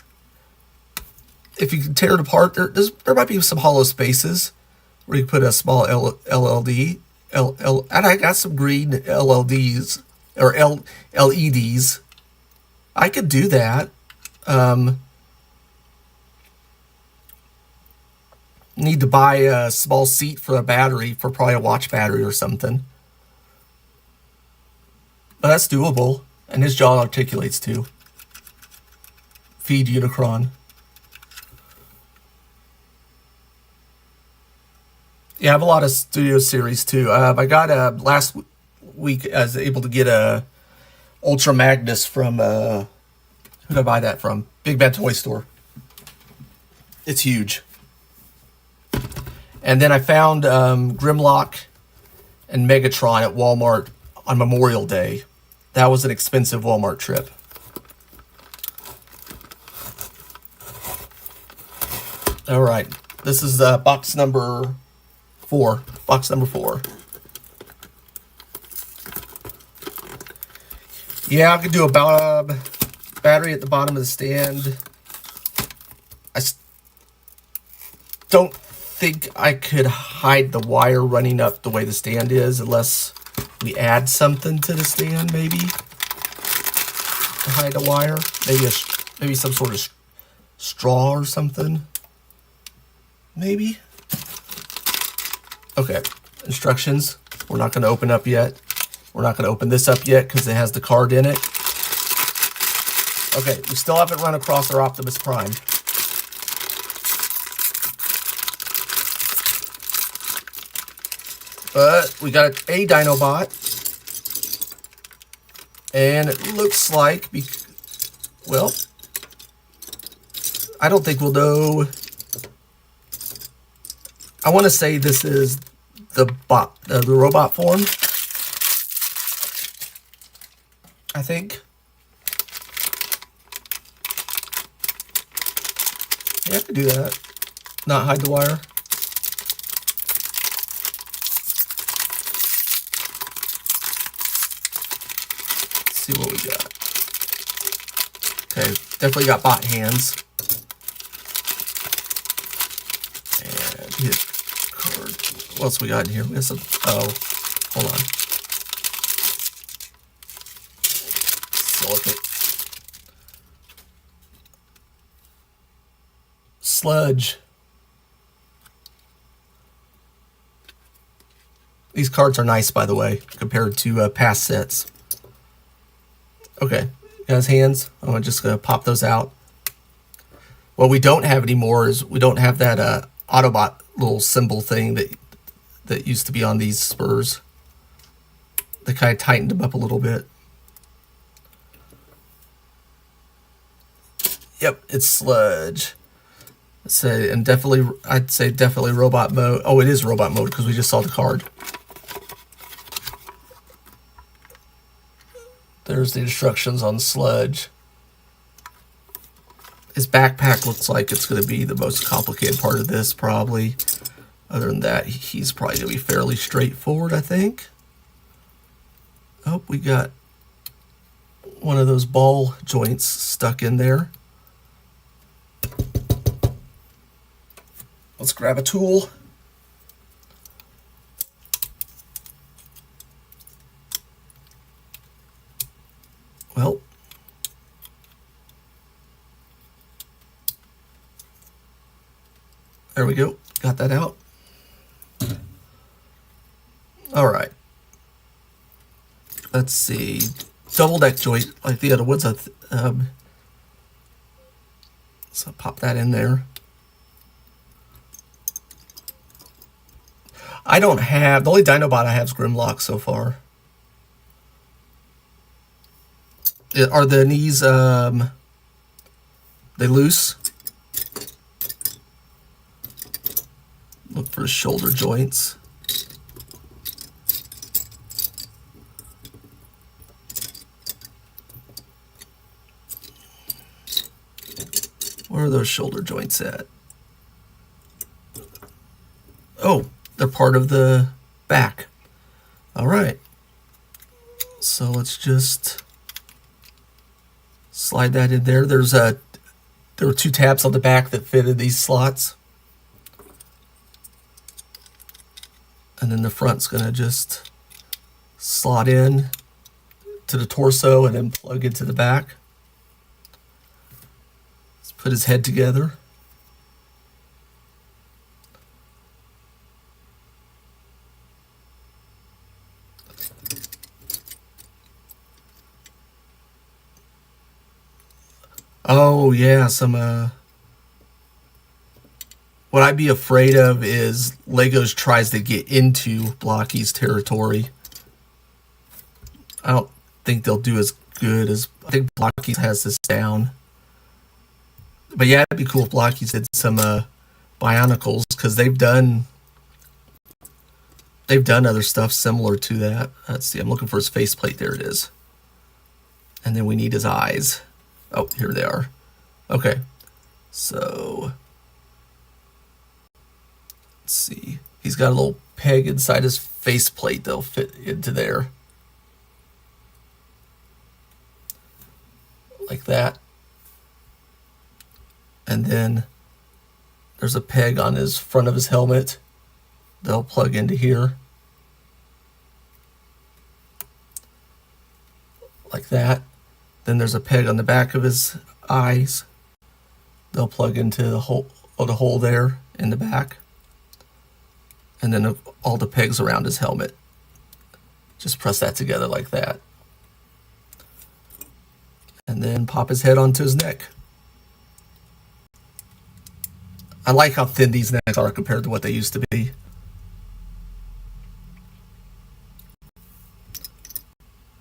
If you can tear it apart, there might be some hollow spaces where you put a small LLD. And I got some green LLDs or LEDs. I could do that. Need to buy a small seat for a battery, for probably a watch battery or something. But that's doable. And his jaw articulates too. Feed Unicron. Yeah, I have a lot of studio series too. I got last week I was able to get a Ultra Magnus from who did I buy that from? Big Bad Toy Store. It's huge. And then I found Grimlock and Megatron at Walmart on Memorial Day. That was an expensive Walmart trip. All right, this is box number 4. Box number 4. Yeah, I could do a battery at the bottom of the stand. I don't think I could hide the wire running up the way the stand is unless we add something to the stand, maybe to hide the wire. Maybe some sort of straw or something. Maybe. Okay, instructions. We're not going to open up yet. We're not going to open this up yet because it has the card in it. Okay, we still haven't run across our Optimus Prime. But we got a Dinobot. And it looks like, well, I don't think we'll know. I want to say this is the robot form. I think. Yeah, I could do that. Not hide the wire. Let's see what we got. Okay, definitely got bot hands. And his card. What else we got in here? We got some. Oh, hold on. Silicate. Sludge. These cards are nice, by the way, compared to past sets. Okay, guys, hands. I'm just gonna pop those out. What we don't have anymore is we don't have that Autobot little symbol thing that used to be on these spurs. They kind of tightened them up a little bit. Yep, it's sludge. I'd say definitely robot mode. Oh, it is robot mode because we just saw the card. There's the instructions on sludge. His backpack looks like it's going to be the most complicated part of this, probably. Other than that, he's probably going to be fairly straightforward, I think. Oh, we got one of those ball joints stuck in there. Let's grab a tool. Well, there we go. Got that out. All right. Let's see. Double deck joint like the other ones. So pop that in there. I don't have, the only Dinobot I have is Grimlock so far. Are the knees, they loose? Look for shoulder joints. Where are those shoulder joints at? Oh, they're part of the back. All right. So let's just slide that in there. There were 2 tabs on the back that fitted these slots. And then the front's gonna just slot in to the torso and then plug into the back. Let's put his head together. Oh yeah, what I'd be afraid of is Legos tries to get into Blokees territory. I don't think they'll do as good as, I think Blokees has this down. But yeah, it'd be cool if Blokees did some Bionicles, because they've done other stuff similar to that. Let's see, I'm looking for his faceplate. There it is. And then we need his eyes. Oh, here they are. Okay, so let's see. He's got a little peg inside his faceplate that'll fit into there. Like that. And then there's a peg on his front of his helmet that'll plug into here. Like that. Then there's a peg on the back of his eyes. They'll plug into the hole there in the back. And then all the pegs around his helmet. Just press that together like that. And then pop his head onto his neck. I like how thin these necks are compared to what they used to be.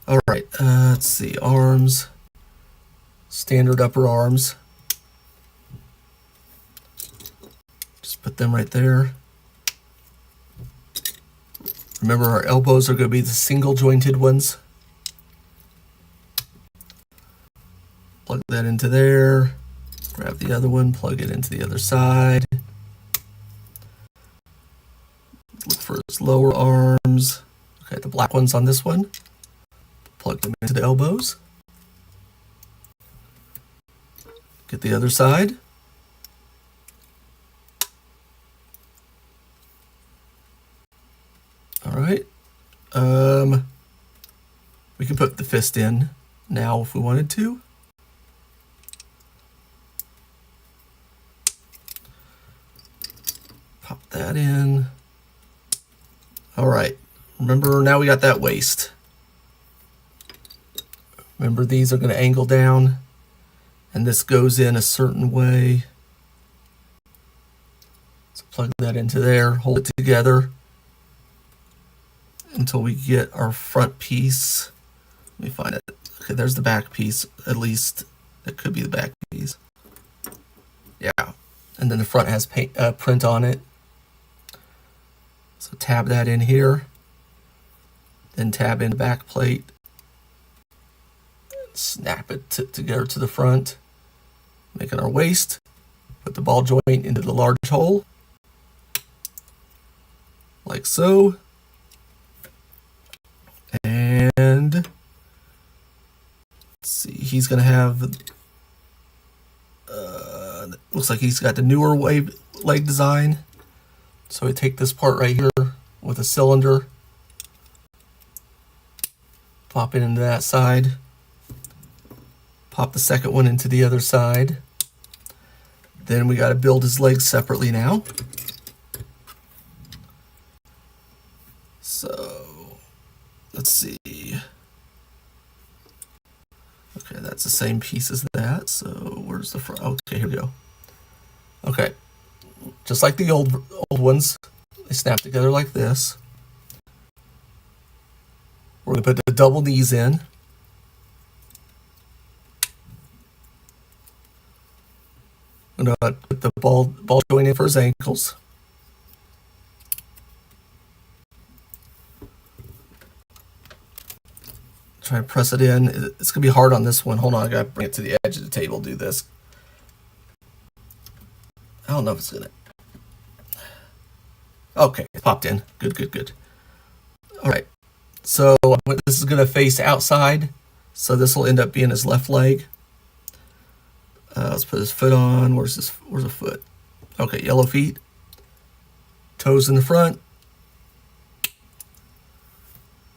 All right, let's see, arms. Standard upper arms. Just put them right there. Remember, our elbows are going to be the single jointed ones. Plug that into there. Grab the other one, plug it into the other side. Look for his lower arms. Okay, the black ones on this one. Plug them into the elbows. Get the other side. All right. We can put the fist in now if we wanted to. Pop that in. All right. Remember, now we got that waist. Remember, these are going to angle down, and this goes in a certain way. So plug that into there, hold it together until we get our front piece. Let me find it. Okay, there's the back piece, at least. That could be the back piece. Yeah. And then the front has print on it. So tab that in here. Then tab in the back plate. Snap it together to the front. Making our waist. Put the ball joint into the large hole. Like so. And let's see, he's going to have Looks like he's got the newer wave leg design. So we take this part right here with a cylinder, pop it into that side, pop the second one into the other side. Then we got to build his legs separately now. So let's see. Okay, that's the same piece as that. So where's the front? Okay, here we go. Okay, just like the old ones, they snap together like this. We're going to put the double knees in. I'm going to put the ball joint in for his ankles. Try and press it in. It's going to be hard on this one. Hold on, I got to bring it to the edge of the table, do this. I don't know if it's going to... Okay, it popped in. Good, good, good. All right, so this is going to face outside, so this will end up being his left leg. Let's put his foot on. Where's the foot? Okay, yellow feet. Toes in the front.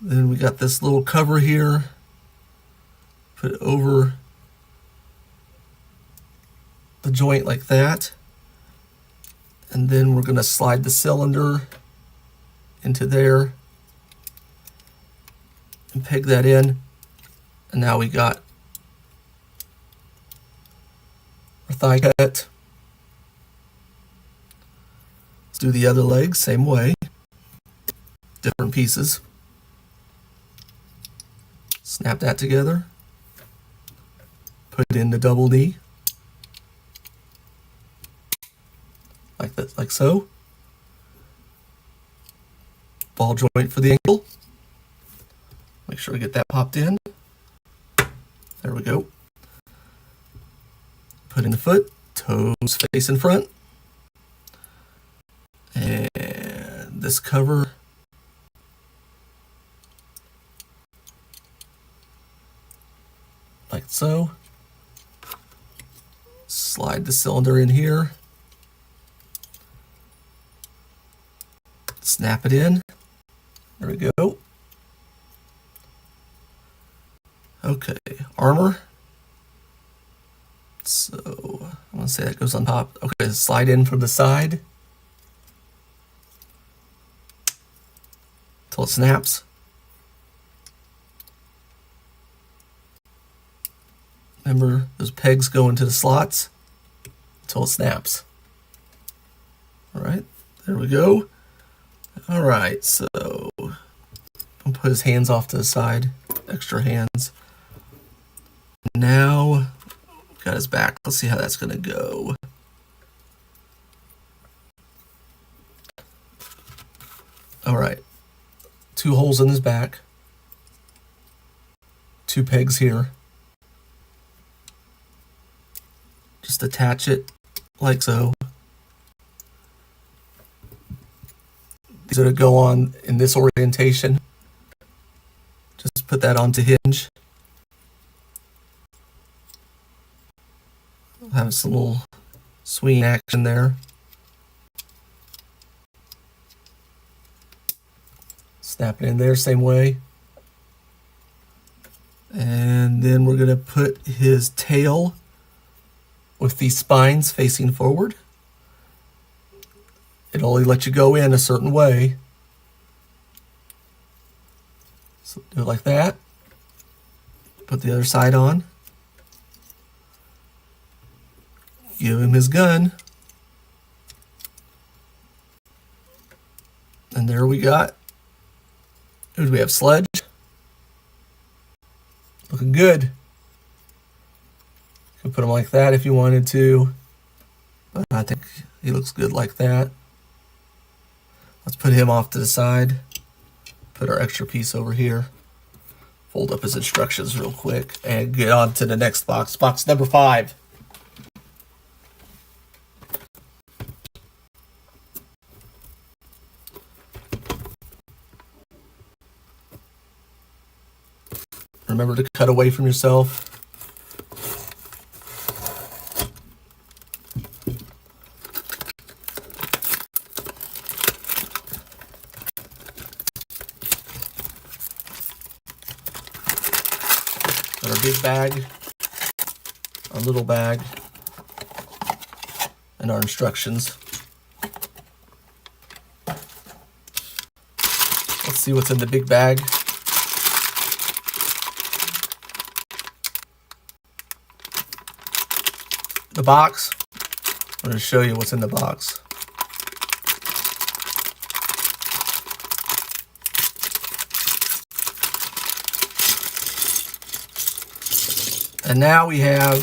Then we got this little cover here. Put it over the joint like that. And then we're going to slide the cylinder into there and peg that in. And now we got our thigh cut. Let's do the other leg, same way. Different pieces. Snap that together. Put in the double knee. Like that, like so. Ball joint for the ankle. Make sure we get that popped in. There we go. Put in the foot, toes face in front. And this cover. Like so. Slide the cylinder in here. Snap it in. There we go. Okay, armor. So I'm gonna say that goes on top. Okay, slide in from the side until it snaps. Remember, those pegs go into the slots until it snaps. All right, there we go. All right, so I'll put his hands off to the side, extra hands. Now, we've got his back. Let's see how that's going to go. All right, 2 holes in his back, 2 pegs here. Just attach it like so. These are to go on in this orientation. Just put that onto hinge. Have some little swing action there. Snap it in there, same way. And then we're going to put his tail with these spines facing forward. It'll only let you go in a certain way. So do it like that. Put the other side on. Give him his gun. And there we got. Who do we have? Sledge. Looking good. You could put him like that if you wanted to. But I think he looks good like that. Let's put him off to the side. Put our extra piece over here. Fold up his instructions real quick and get on to the next box. Box number 5. Remember to cut away from yourself. big bag, our little bag, and our instructions. Let's see what's in the big bag. The box. I'm going to show you what's in the box. And now we have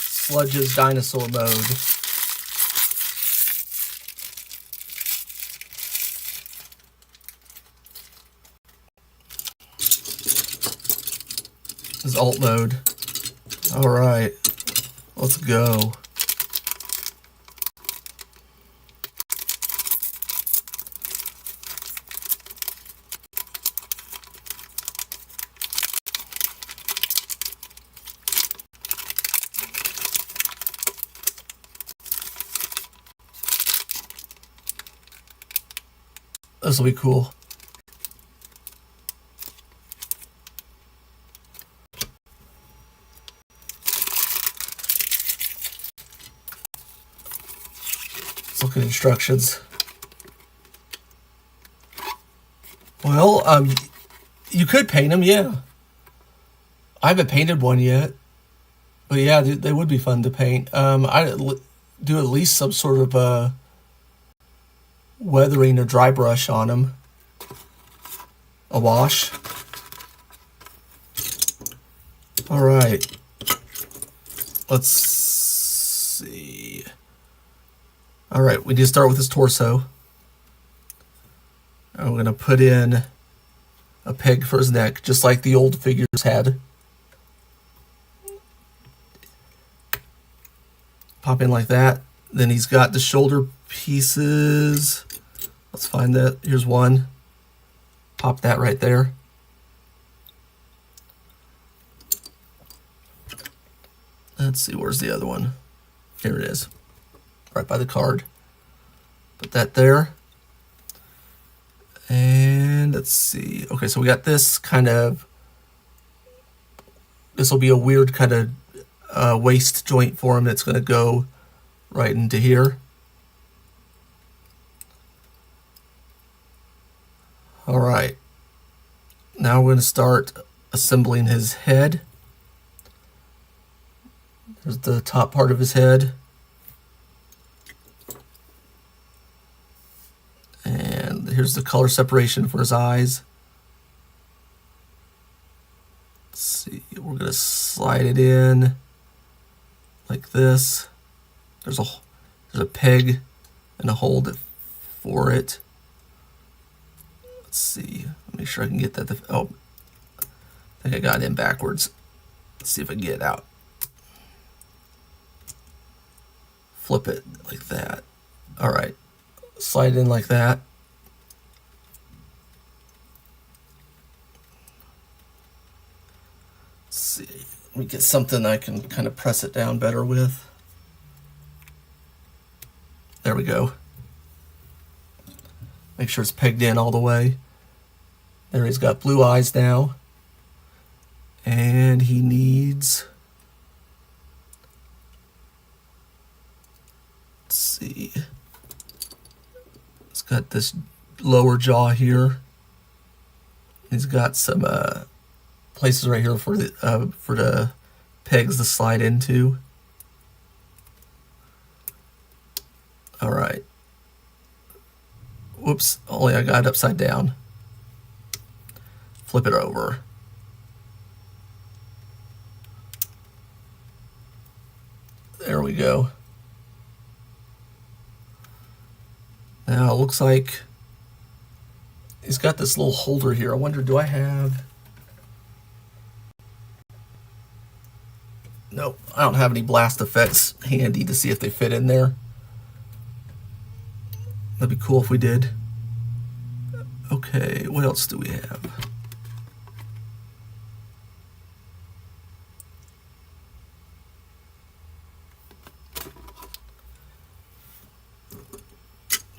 Sludge's dinosaur mode. This is alt mode. All right, let's go. This will be cool. Let's look at instructions. Well, you could paint them, yeah. I haven't painted one yet, but yeah, they would be fun to paint. I'd do at least some sort of weathering or dry brush on them. A wash. All right. Let's see. All right, we need to start with his torso. I'm going to put in a peg for his neck, just like the old figures had. Pop in like that. Then he's got the shoulder pieces. Let's find that. Here's one. Pop that right there. Let's see, where's the other one? Here it is. Right by the card. Put that there. And let's see. Okay, so we got this kind of... This will be a weird kind of waist joint for him that's going to go right into here. All right. Now we're going to start assembling his head. There's the top part of his head. And here's the color separation for his eyes. Let's see, we're going to slide it in like this. There's a peg and a hole for it. Let's see, make sure I can get that. Oh, I think I got it in backwards. Let's see if I can get it out. Flip it like that. All right, slide it in like that. Let's see, let me get something I can kind of press it down better with. There we go. Make sure it's pegged in all the way. There, he's got blue eyes now. And he needs... Let's see. He's got this lower jaw here. He's got some places right here for the pegs to slide into. All right. Whoops, only I got it upside down. Flip it over. There we go. Now it looks like he's got this little holder here. I wonder, do I have... Nope, I don't have any blast effects handy to see if they fit in there. That'd be cool if we did. Okay, what else do we have?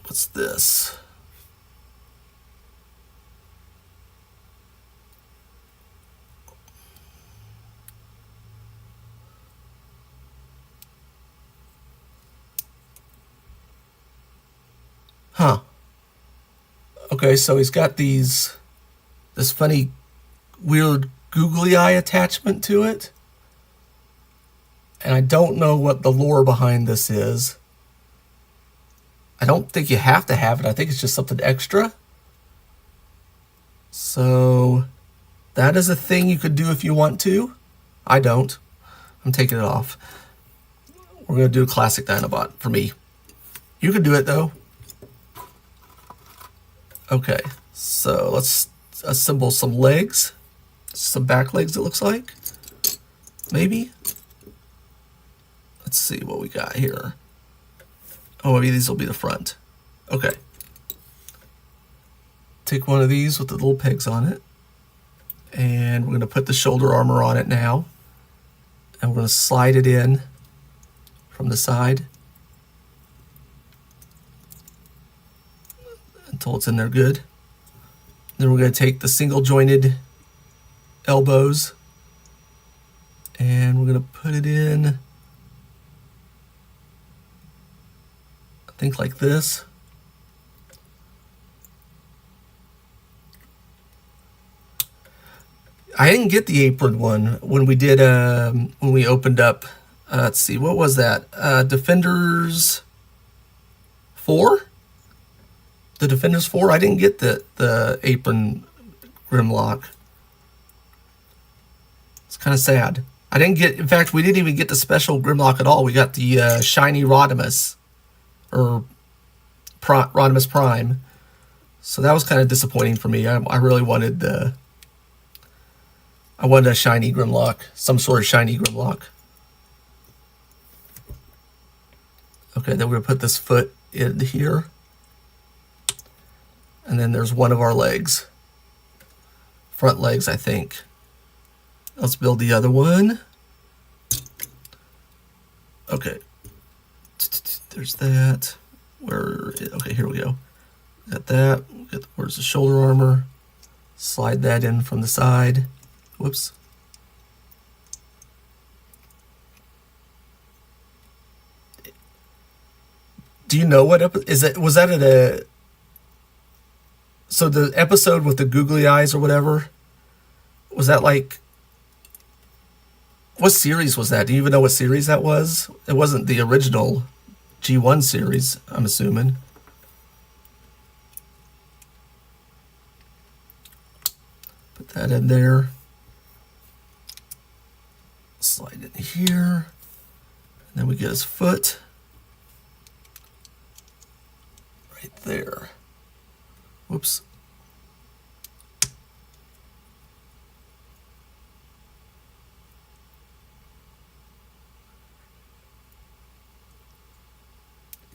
What's this? Huh. Okay, so he's got this funny, weird googly eye attachment to it. And I don't know what the lore behind this is. I don't think you have to have it. I think it's just something extra. So that is a thing you could do if you want to. I don't. I'm taking it off. We're going to do a classic Dinobot for me. You can do it though. Okay, so let's assemble some legs. Some back legs, it looks like. Maybe. Let's see what we got here. Oh, maybe these will be the front. Okay. Take one of these with the little pegs on it. And we're going to put the shoulder armor on it now. And we're going to slide it in from the side until it's in there good. Then we're going to take the single jointed elbows and we're going to put it in, I think like this. I didn't get the apron one when we did when we opened up. Let's see, what was that? Defenders 4. The Defenders 4. I didn't get the apron Grimlock. It's kind of sad. I didn't get. In fact, we didn't even get the special Grimlock at all. We got the shiny Rodimus, or Rodimus Prime. So that was kind of disappointing for me. I really wanted the. I wanted a shiny Grimlock, some sort of shiny Grimlock. Okay, then we're going to put this foot in here. And then there's one of our legs. Front legs, I think. Let's build the other one. Okay. There's that. Okay, here we go. Got that. Where's the shoulder armor? Slide that in from the side. Whoops. Do you know what is it? Was that at a? So the episode with the googly eyes or whatever, was that like? What series was that? Do you even know what series that was? It wasn't the original G1 series, I'm assuming. Put that in there. Slide it in here. And then we get his foot. Right there. Whoops.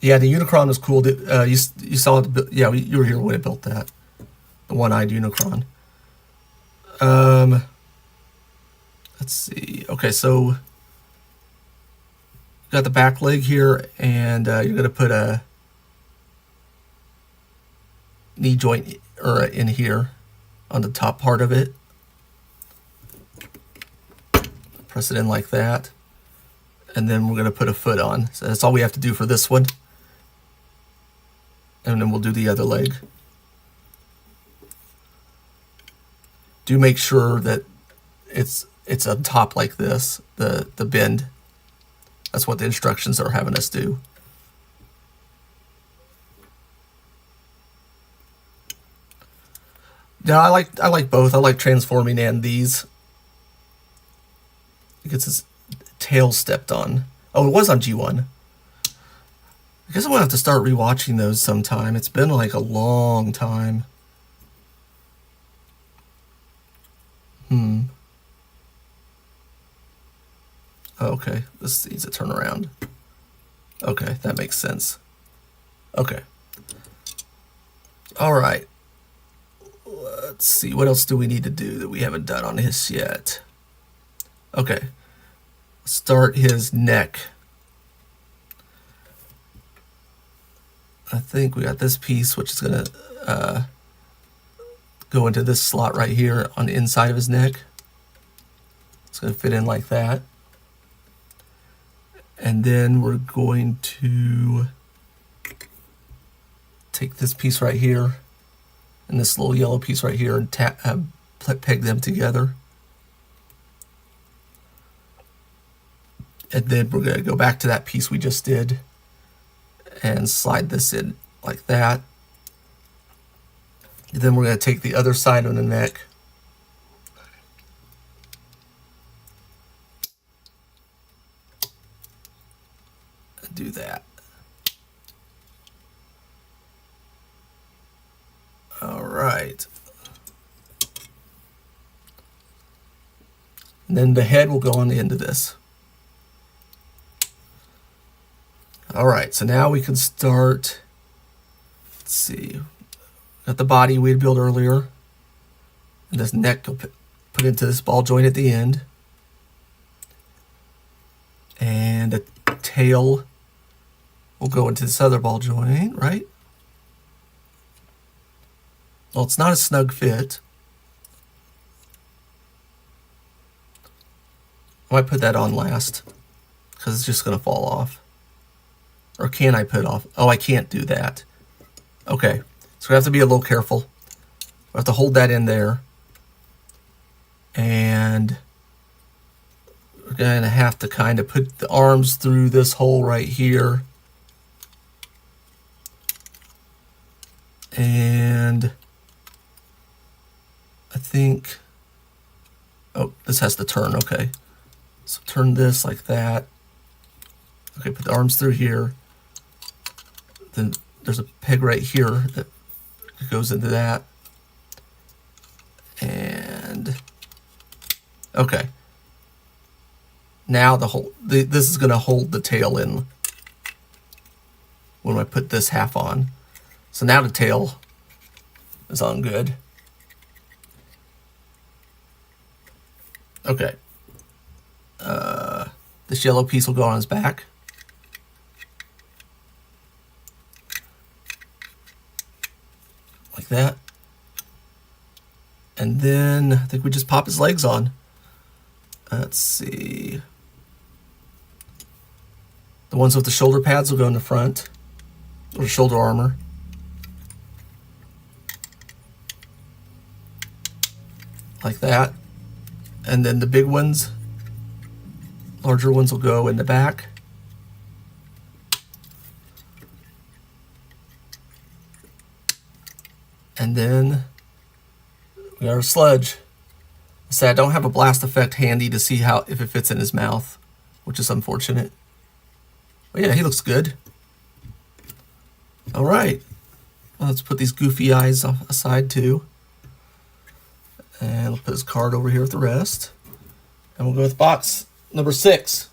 Yeah, the Unicron was cool. You saw it. Yeah, you were here when it built that. The one-eyed Unicron. Let's see. Okay, so got the back leg here, and you're gonna put a knee joint in here on the top part of it. Press it in like that, and then we're gonna put a foot on. So that's all we have to do for this one, and then we'll do the other leg. Do make sure that it's on top like this, the bend. That's what the instructions are having us do. Yeah, I like both. I like transforming and these. It gets his tail stepped on. Oh, it was on G1. I guess I'm gonna have to start rewatching those sometime. It's been like a long time. Okay, this needs a turnaround. Okay, that makes sense. Okay. All right. Let's see, what else do we need to do that we haven't done on his yet? Okay. Start his neck. I think we got this piece, which is going to go into this slot right here on the inside of his neck. It's going to fit in like that. And then we're going to take this piece right here and this little yellow piece right here and peg them together. And then we're going to go back to that piece we just did and slide this in like that. And then we're going to take the other side of the neck and do that. All right. And then the head will go on the end of this. All right, so now we can start. Let's see. Got the body we had built earlier. And this neck will put into this ball joint at the end. And the tail will go into this other ball joint, right? Well, it's not a snug fit. I might put that on last because it's just going to fall off. Or can I put off? Oh, I can't do that. Okay, so we have to be a little careful. We have to hold that in there. And we're going to have to kind of put the arms through this hole right here. And I think, oh, this has to turn, okay. So turn this like that. Okay, put the arms through here. Then there's a peg right here that goes into that. And, okay. Now this is going to hold the tail in when I put this half on. So now the tail is on good. Okay. This yellow piece will go on his back. Like that. And then I think we just pop his legs on. Let's see. The ones with the shoulder pads will go in the front, or shoulder armor. Like that. And then the big ones, larger ones, will go in the back. And then we got our sludge. So I don't have a blast effect handy to see if it fits in his mouth, which is unfortunate. But yeah, he looks good. All right, well, let's put these goofy eyes aside too. And we'll put his card over here with the rest. And we'll go with box number 6.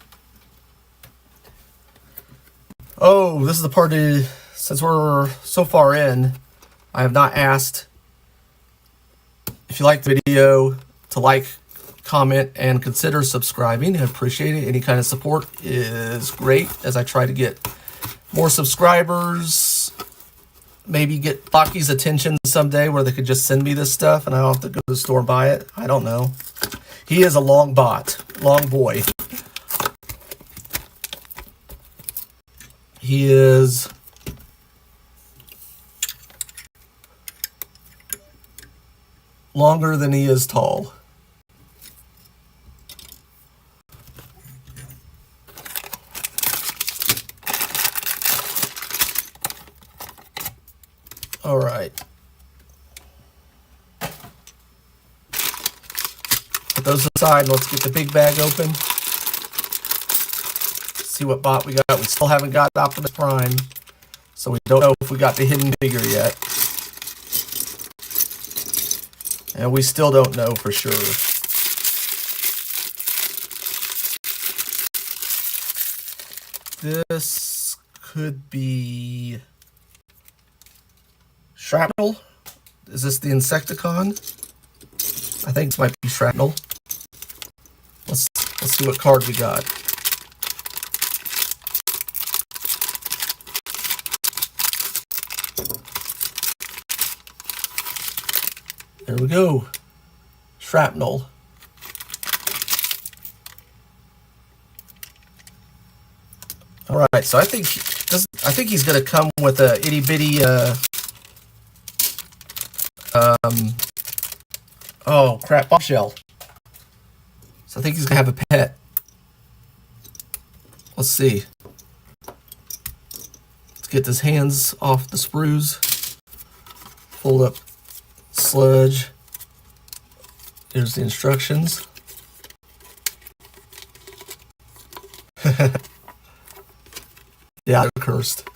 Oh, this is the part since we're so far in, I have not asked if you like the video to like, comment, and consider subscribing. I appreciate it. Any kind of support is great as I try to get more subscribers. Maybe get Blokees' attention someday where they could just send me this stuff and I don't have to go to the store and buy it. I don't know. He is a long boy. He is longer than he is tall. All right. Put those aside and let's get the big bag open. See what bot we got. We still haven't got Optimus Prime, so we don't know if we got the hidden figure yet. And we still don't know for sure. This could be Shrapnel. Is this the Insecticon? I think this might be Shrapnel. Let's see what card we got. There we go. Shrapnel. All right, so I think he's gonna come with a itty bitty Oh crap, bombshell. So I think he's gonna have a pet. Let's see. Let's get his hands off the sprues. Fold up sludge. Here's the instructions. Yeah, they're cursed.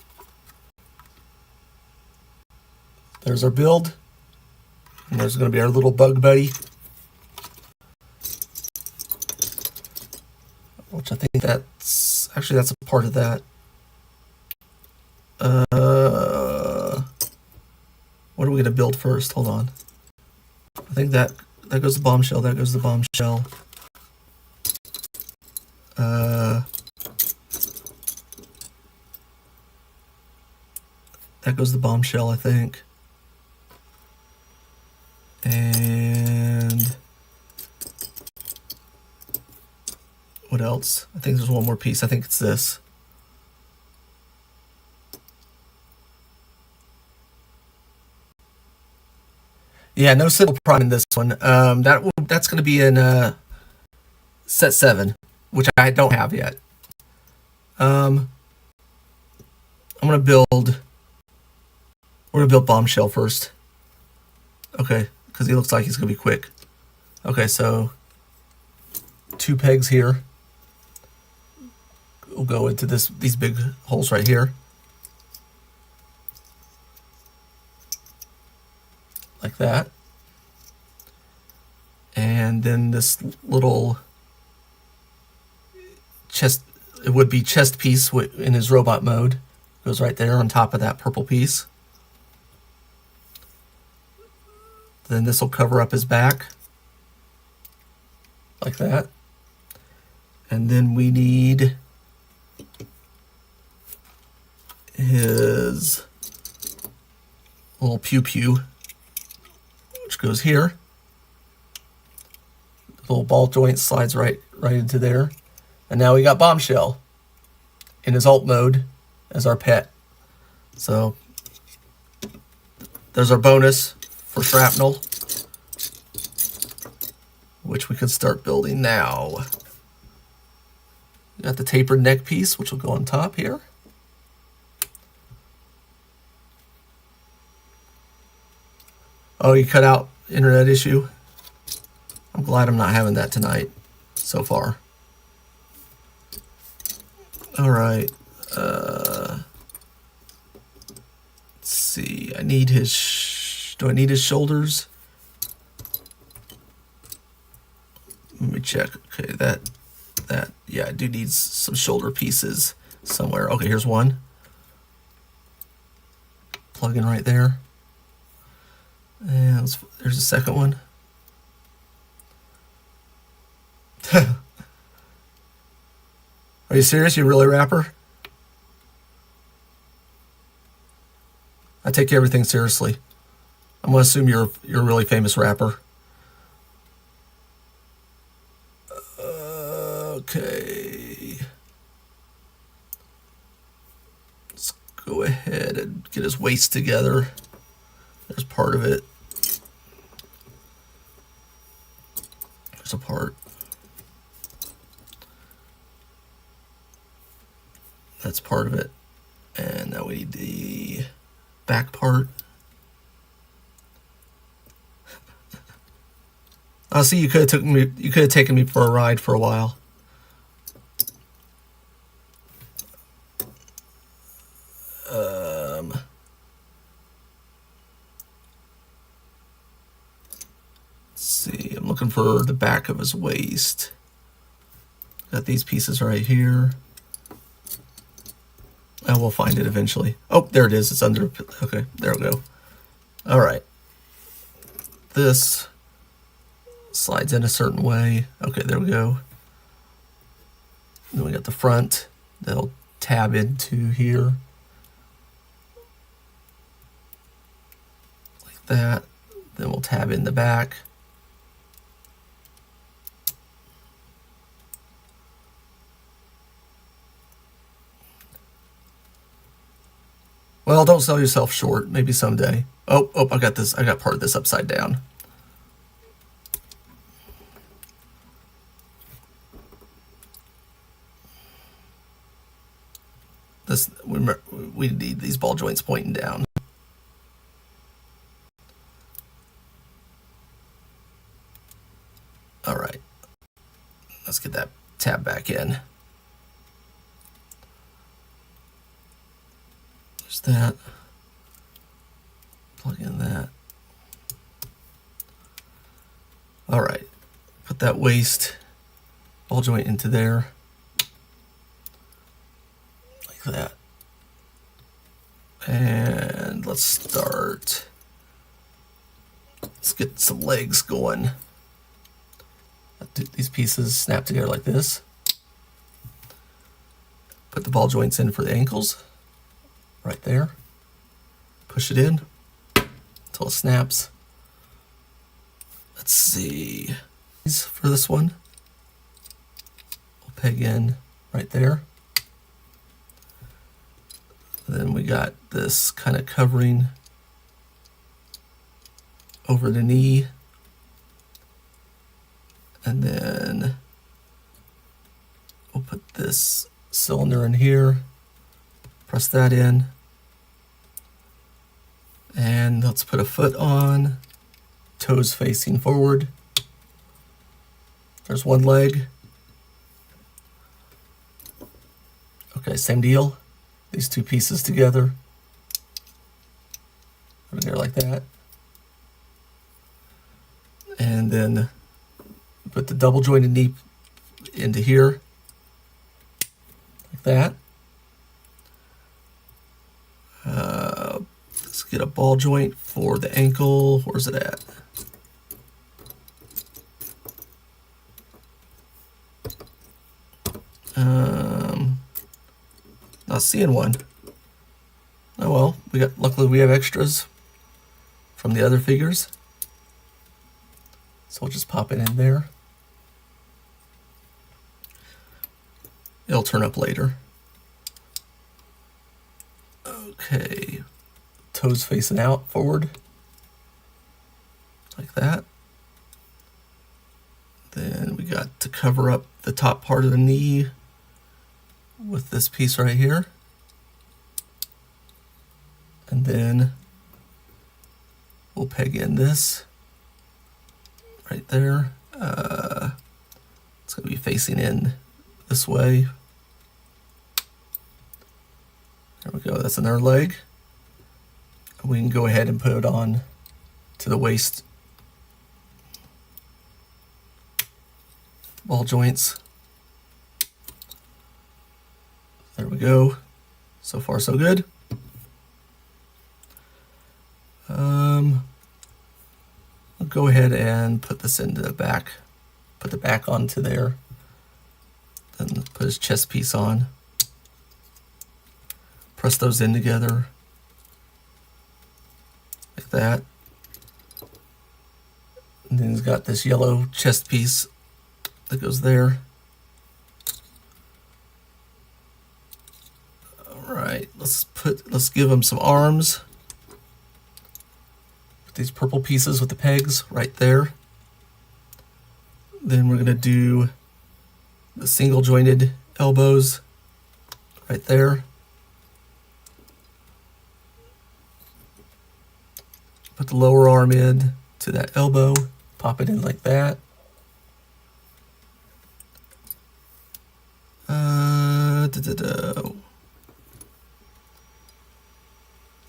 There's our build. And there's going to be our little bug buddy. Which I think that's a part of that. What are we going to build first? Hold on. I think that goes the bombshell. That goes the bombshell. That goes the bombshell, I think. And what else? I think there's one more piece. I think it's this. Yeah, no single prime in this one. That's going to be in set 7, which I don't have yet. I'm going to build. We're going to build bombshell first. Okay, because he looks like he's going to be quick. Okay, so 2 pegs here. We'll go into these big holes right here. Like that. And then this little chest, it would be chest piece in his robot mode, goes right there on top of that purple piece. Then this will cover up his back, like that. And then we need his little pew-pew, which goes here. The little ball joint slides right into there. And now we got bombshell in his alt mode as our pet. So there's our bonus for shrapnel, which we can start building now. We got the tapered neck piece, which will go on top here. Oh, you cut out internet issue? I'm glad I'm not having that tonight so far. All right. Let's see. I need his... Do I need his shoulders? Let me check. Okay, that... Yeah, I do need some shoulder pieces somewhere. Okay, here's one. Plug in right there. And there's a second one. Are you serious? You really rapper? I take everything seriously. I'm gonna assume you're a really famous rapper. Okay. Let's go ahead and get his waist together. There's part of it. There's a part. That's part of it. And now we need the back part. Oh, see, you could have taken me for a ride for a while. Let's see, I'm looking for the back of his waist. Got these pieces right here. I will find it eventually. Oh, there it is. It's under. Okay, there we go. All right. This slides in a certain way. Okay, there we go. Then we got the front. That'll tab into here. Like that. Then we'll tab in the back. Well, don't sell yourself short. Maybe someday. Oh, I got this. I got part of this upside down. This, we need these ball joints pointing down. All right. Let's get that tab back in. There's that. Plug in that. All right. Put that waist ball joint into there. Like that. And let's start. Let's get some legs going. These pieces snap together like this. Put the ball joints in for the ankles. Right there. Push it in until it snaps. Let's see. For this one, we'll peg in right there. Then we got this kind of covering over the knee. And then we'll put this cylinder in here, press that in, and let's put a foot on, toes facing forward. There's one leg. Okay, same deal. These two pieces together. Over there like that. And then put the double jointed knee into here, like that. Let's get a ball joint for the ankle. Where's it at? Not seeing one. Oh well, luckily we have extras from the other figures. So we'll just pop it in there. It'll turn up later. Okay, toes facing out forward, like that. Then we got to cover up the top part of the knee with this piece right here. And then we'll peg in this right there. It's going to be facing in this way. There we go, that's another leg. We can go ahead and put it on to the waist ball joints. There we go. So far so good. I'll go ahead and put this into the back. Put the back onto there. Then put his chest piece on. Press those in together. Like that. And then he's got this yellow chest piece that goes there. Alright, let's give him some arms. Put these purple pieces with the pegs right there. Then we're going to do the single jointed elbows right there. Put the lower arm in to that elbow, pop it in like that.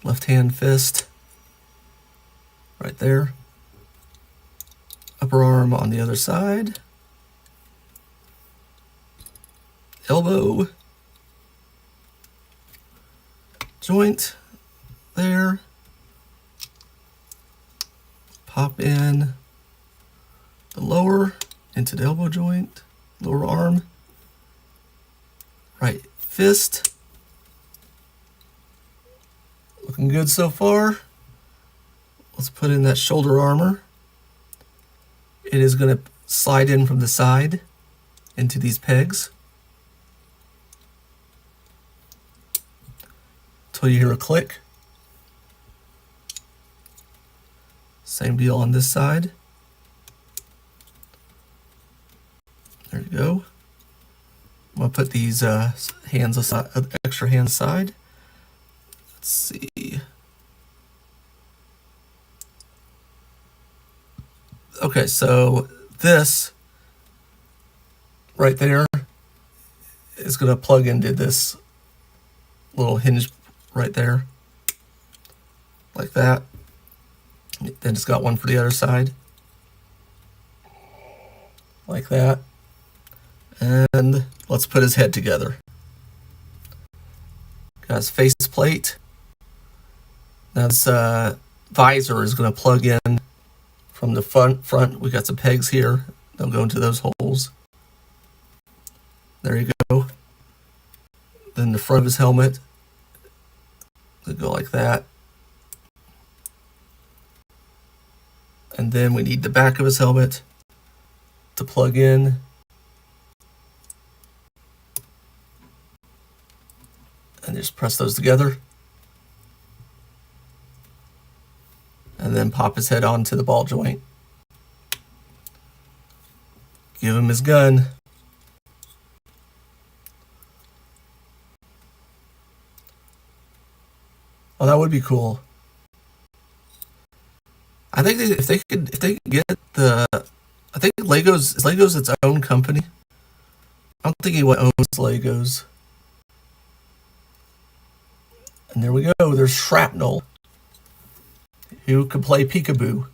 Left hand fist right there. Upper arm on the other side. Elbow. Joint there. Pop in the lower into the elbow joint, lower arm, right fist. Looking good so far. Let's put in that shoulder armor. It is going to slide in from the side into these pegs until you hear a click Same deal on this side. There you go. I'm gonna put these hands aside, extra hands aside. Let's see. Okay, so this right there is gonna plug into this little hinge right there, like that. Then it's got one for the other side, like that. And let's put his head together. Got his face plate. Now this visor is going to plug in from the front. We got some pegs here. They'll go into those holes. There you go. Then the front of his helmet will go like that. And then we need the back of his helmet to plug in. And just press those together. And then pop his head onto the ball joint. Give him his gun. Oh, that would be cool. I think if they could get the, I think Lego's its own company. I don't think anyone owns Legos. And there we go. There's Shrapnel, who can play peekaboo.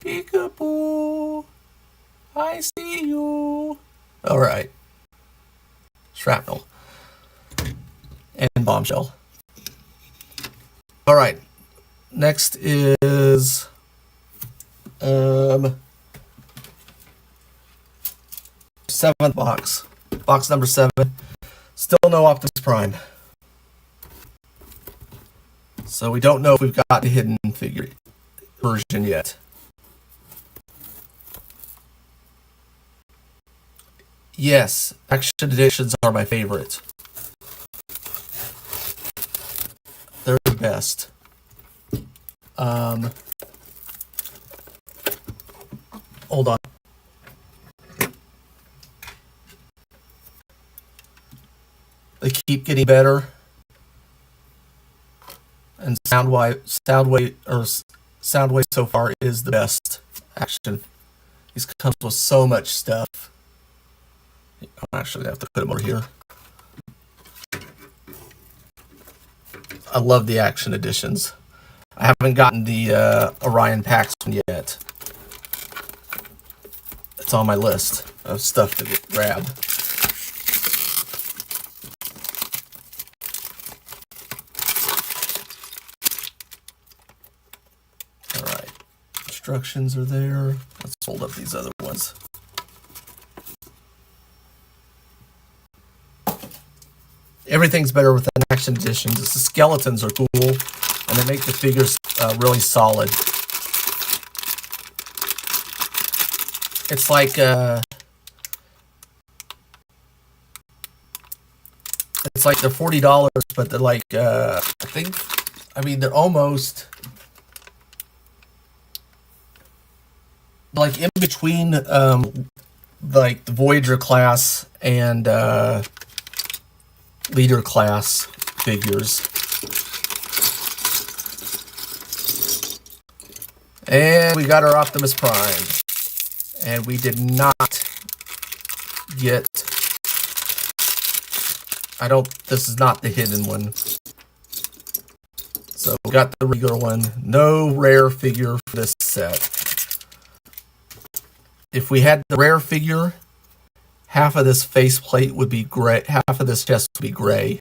Peekaboo, I see you. All right. Shrapnel and Bombshell. All right. Next is seventh box. Box number 7. Still no Optimus Prime. So we don't know if we've got the hidden figure version yet. Yes, action editions are my favorite. They're the best. Hold on. They keep getting better. And Soundwave so far is the best action. He comes with so much stuff. I'm actually gonna have to put him over here. I love the action editions. I haven't gotten the Orion Pax one yet. It's on my list of stuff to grab. Alright. Instructions are there. Let's hold up these other ones. Everything's better with an action edition. The skeletons are cool, and they make the figures really solid. It's like they're $40, but they're like they're almost like in between like the Voyager class and Leader class figures. And we got our Optimus Prime. And we did not get, this is not the hidden one. So we got the regular one. No rare figure for this set. If we had the rare figure, half of this faceplate would be gray, half of this chest would be gray.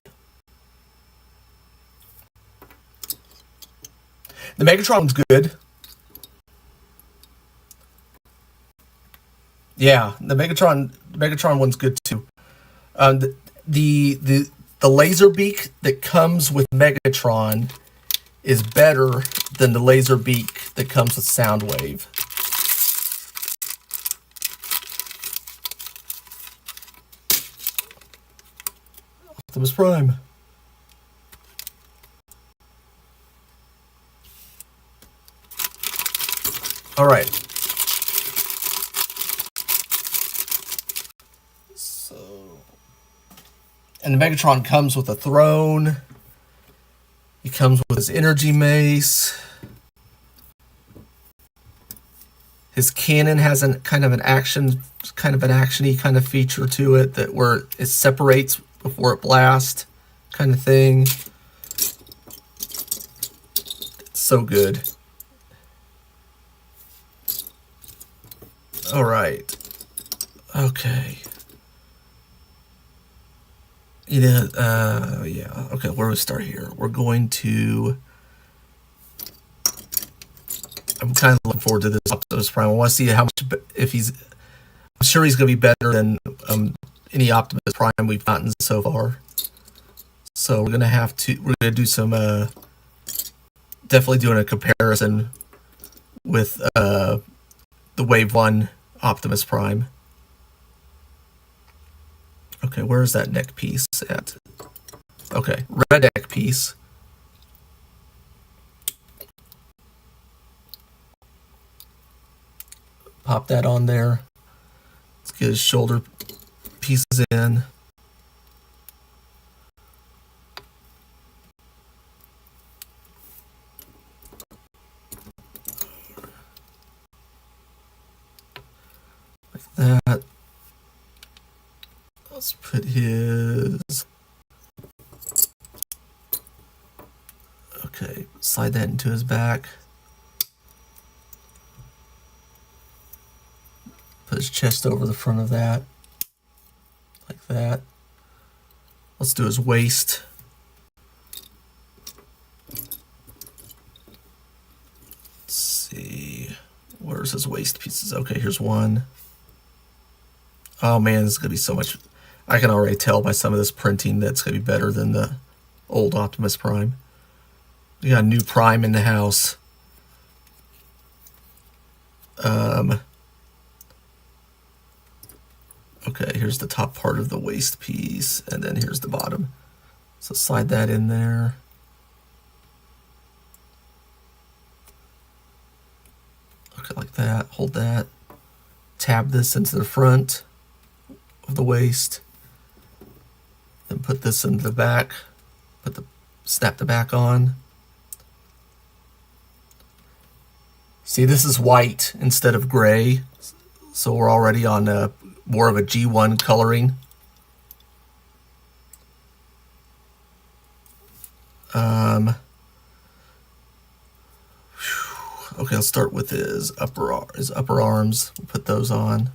The Megatron one's good. Yeah, the Megatron one's good too. The laser beak that comes with Megatron is better than the laser beak that comes with Soundwave. Optimus Prime. All right. So, and the Megatron comes with a throne. He comes with his energy mace. His cannon has an kind of an actiony kind of feature to it, that where it separates before it blasts, kind of thing. It's so good. All right. Okay. Yeah. Okay. Where do we start here? We're going to. I'm kind of looking forward to this Optimus Prime. I want to see how much, if he's. I'm sure he's going to be better than any Optimus Prime we've gotten so far. So we're gonna do some. Definitely doing a comparison with the Wave 1 Optimus Prime. Okay, where's that neck piece at? Okay, red neck piece. Pop that on there. Let's get his shoulder pieces in. Like that. Let's put his. Okay, slide that into his back. Put his chest over the front of that. Like that. Let's do his waist. Let's see. Where's his waist pieces? Okay, here's one. Oh man, this is going to be so much. I can already tell by some of this printing that's going to be better than the old Optimus Prime. We got a new Prime in the house. Okay, here's the top part of the waist piece, and then here's the bottom. So slide that in there. Okay, like that. Hold that. Tab this into the front of the waist. Then put this into the back. Snap the back on. See, this is white instead of gray, so we're already on more of a G1 coloring. Okay, I'll start with his upper arms. We'll put those on.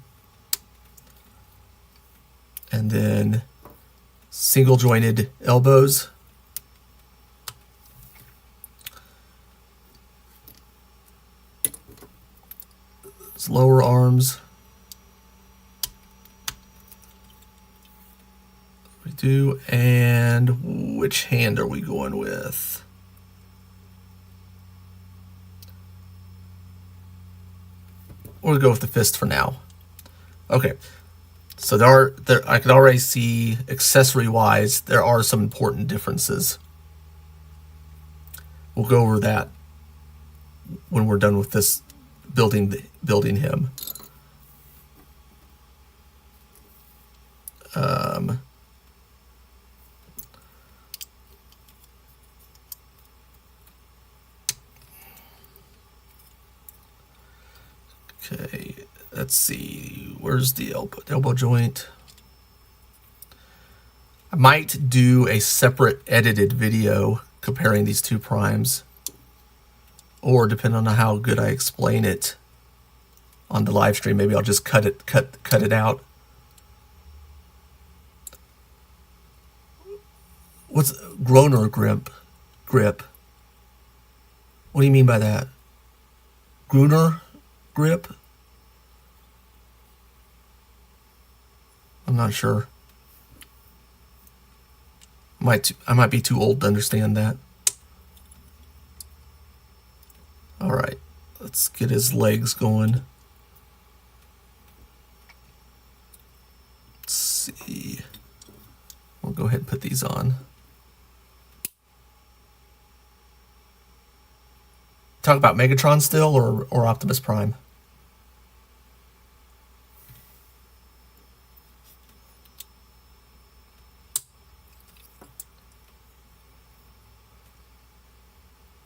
And then single jointed elbows. His lower arms. We do, and which hand are we going with? We'll go with the fist for now. Okay, so I can already see accessory-wise there are some important differences. We'll go over that when we're done with this building him. Okay, let's see. Where's the elbow joint? I might do a separate edited video comparing these two primes, or depending on how good I explain it on the live stream, maybe I'll just cut it out. What's Groner grip? What do you mean by that? Gruner grip? I'm not sure. I might be too old to understand that. All right, let's get his legs going. Let's see. We'll go ahead and put these on. Talk about Megatron still, or Optimus Prime?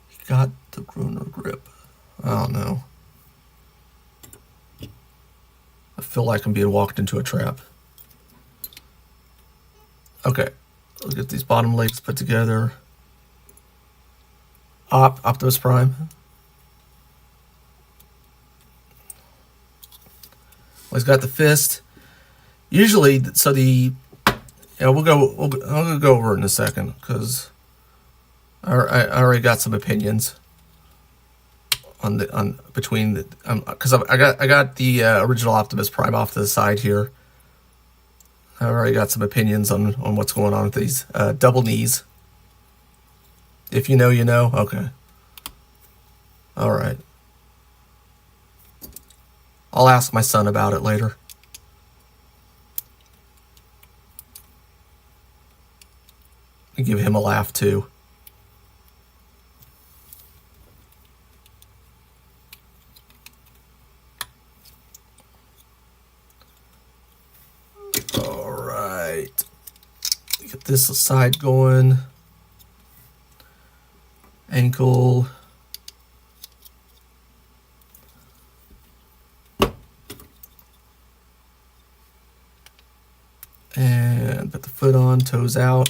He got the Gruner grip. I don't know. I feel like I'm being walked into a trap. Okay, we'll get these bottom legs put together. Optimus Prime. Well, he's got the fist. Usually, so the yeah, I'm gonna go over it in a second because I already got some opinions on between the because I got the original Optimus Prime off to the side here. I already got some opinions on what's going on with these double knees. If you know, you know. Okay. All right. I'll ask my son about it later. And give him a laugh too. All right. Get this side going. Ankle. And put the foot on, toes out.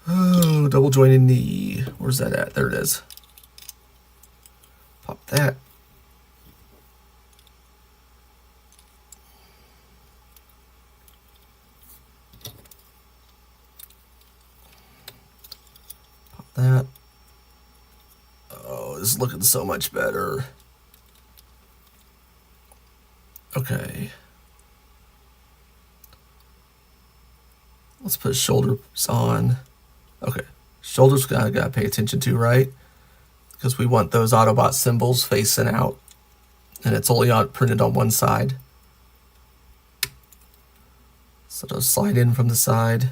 Oh, double jointed knee. Where's that at? There it is. Pop that. Pop that. Oh, this is looking so much better. Okay. Let's put shoulders on. Okay. Shoulders gotta pay attention to, right? Because we want those Autobot symbols facing out. And it's only printed on one side. So they'll slide in from the side.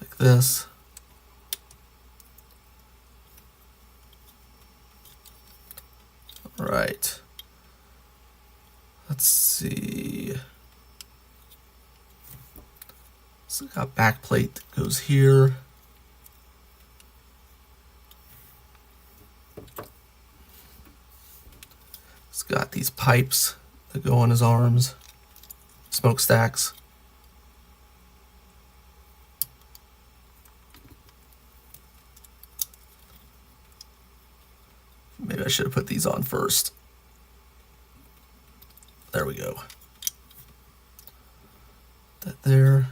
Like this. All right. Let's see. So we got back plate that goes here. It's got these pipes that go on his arms, smokestacks. Maybe I should have put these on first. There we go. That there.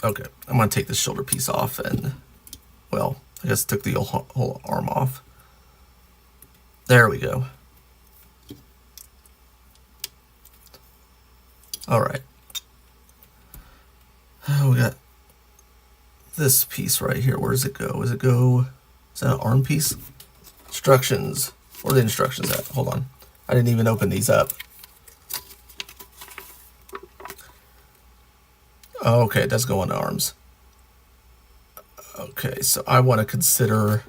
Okay, I'm gonna take this shoulder piece off and, well, I guess took the whole arm off. There we go. All right. Oh, we got this piece right here. Where does it go? Does it go? Is that an arm piece? Instructions. Where are the instructions at? Hold on. I didn't even open these up. Oh, okay, it does go on arms. Okay, so I want to consider.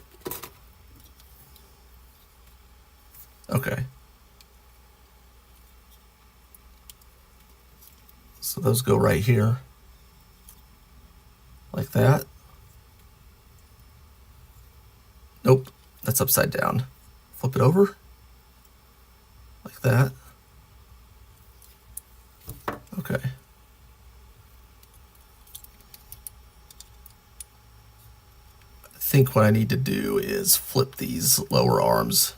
Okay. So those go right here. Like that. Nope, that's upside down. Flip it over. Like that. Okay. I think what I need to do is flip these lower arms.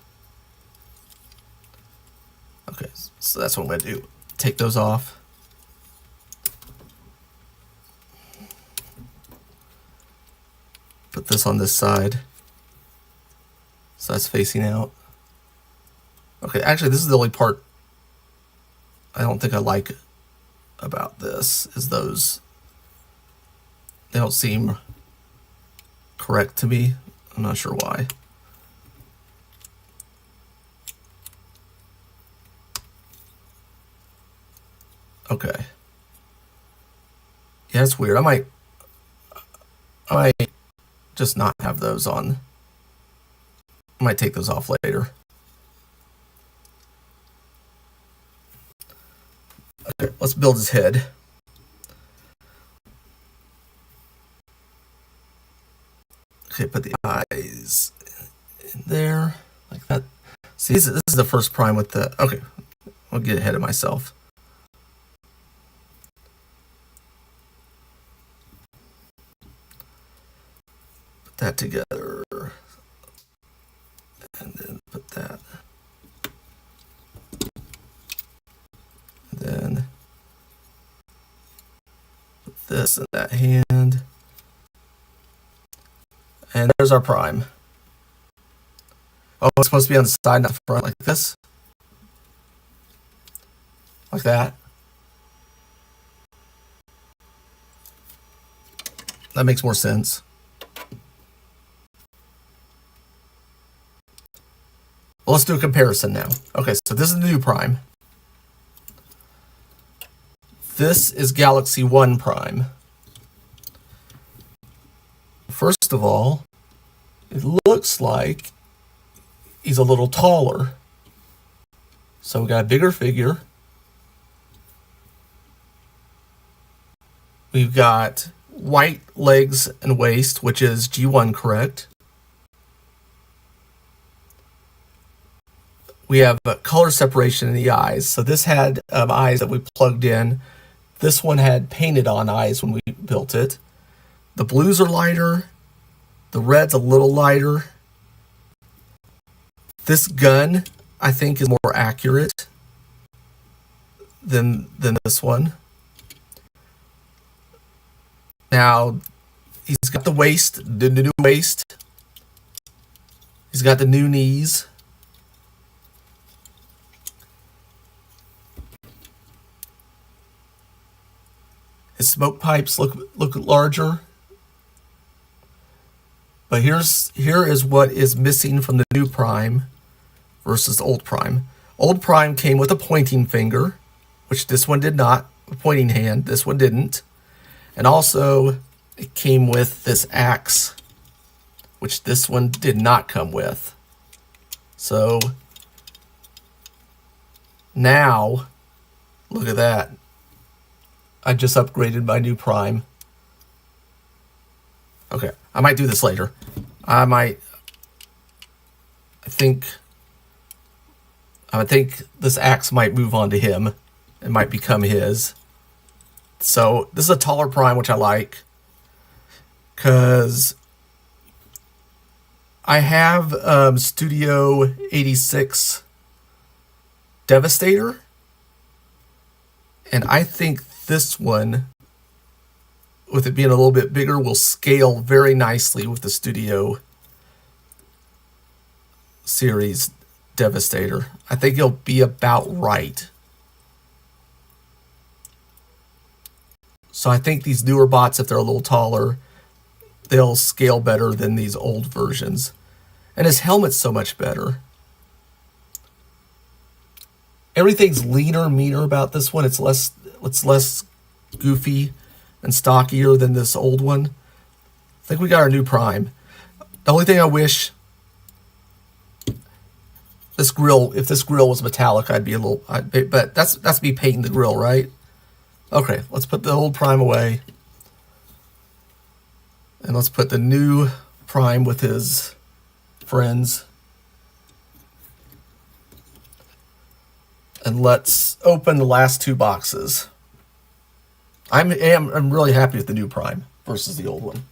Okay, so that's what I'm going to do. Take those off. Put this on this side. So that's facing out. Okay, actually this is the only part I don't think I like about this is those, they don't seem correct to me. I'm not sure why. Okay. Yeah, it's weird. I might just not have those on. I might take those off later. Okay, let's build his head. Okay, put the eyes in there, like that. See, this is the first prime with the, okay, I'll get ahead of myself. Put that together. And then put that. And then put this in that hand. And there's our prime. Oh, it's supposed to be on the side, not front, like this. Like that. That makes more sense. Well, let's do a comparison now. Okay, so this is the new prime. This is Galaxy 1 Prime. First of all, it looks like he's a little taller. So we got a bigger figure. We've got white legs and waist, which is G1 correct. We have color separation in the eyes. So this had eyes that we plugged in. This one had painted on eyes when we built it. The blues are lighter. The red's a little lighter. This gun, I think, is more accurate than this one. Now, he's got the waist, the new waist. He's got the new knees. His smoke pipes look larger. But here is what is missing from the new Prime versus the old Prime. Old Prime came with a pointing finger, which this one did not. A pointing hand, this one didn't. And also, it came with this axe, which this one did not come with. So, now, look at that. I just upgraded my new Prime. Okay, I might do this later. I think this axe might move on to him. It might become his. So this is a taller Prime, which I like, because I have Studio 86 Devastator, and I think this one, with it being a little bit bigger, will scale very nicely with the Studio series Devastator. I think it'll be about right. So I think these newer bots, if they're a little taller, they'll scale better than these old versions. And his helmet's so much better. Everything's leaner, meaner about this one. It's less goofy and stockier than this old one. I think we got our new Prime. The only thing I wish, this grill, if this grill was metallic, I'd be a little, but that's me painting the grill, right? Okay, let's put the old Prime away. And let's put the new Prime with his friends. And let's open the last two boxes. I'm really happy with the new Prime versus the old one.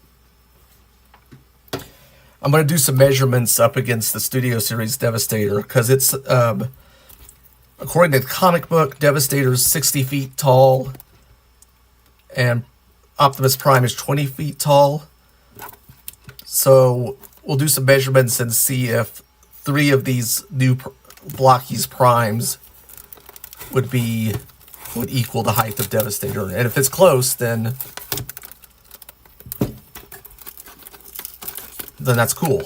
I'm going to do some measurements up against the Studio Series Devastator, because it's, according to the comic book, Devastator's 60 feet tall, and Optimus Prime is 20 feet tall. So we'll do some measurements and see if 3 of these new Blokees Primes would be would equal the height of Devastator. And if it's close, then that's cool.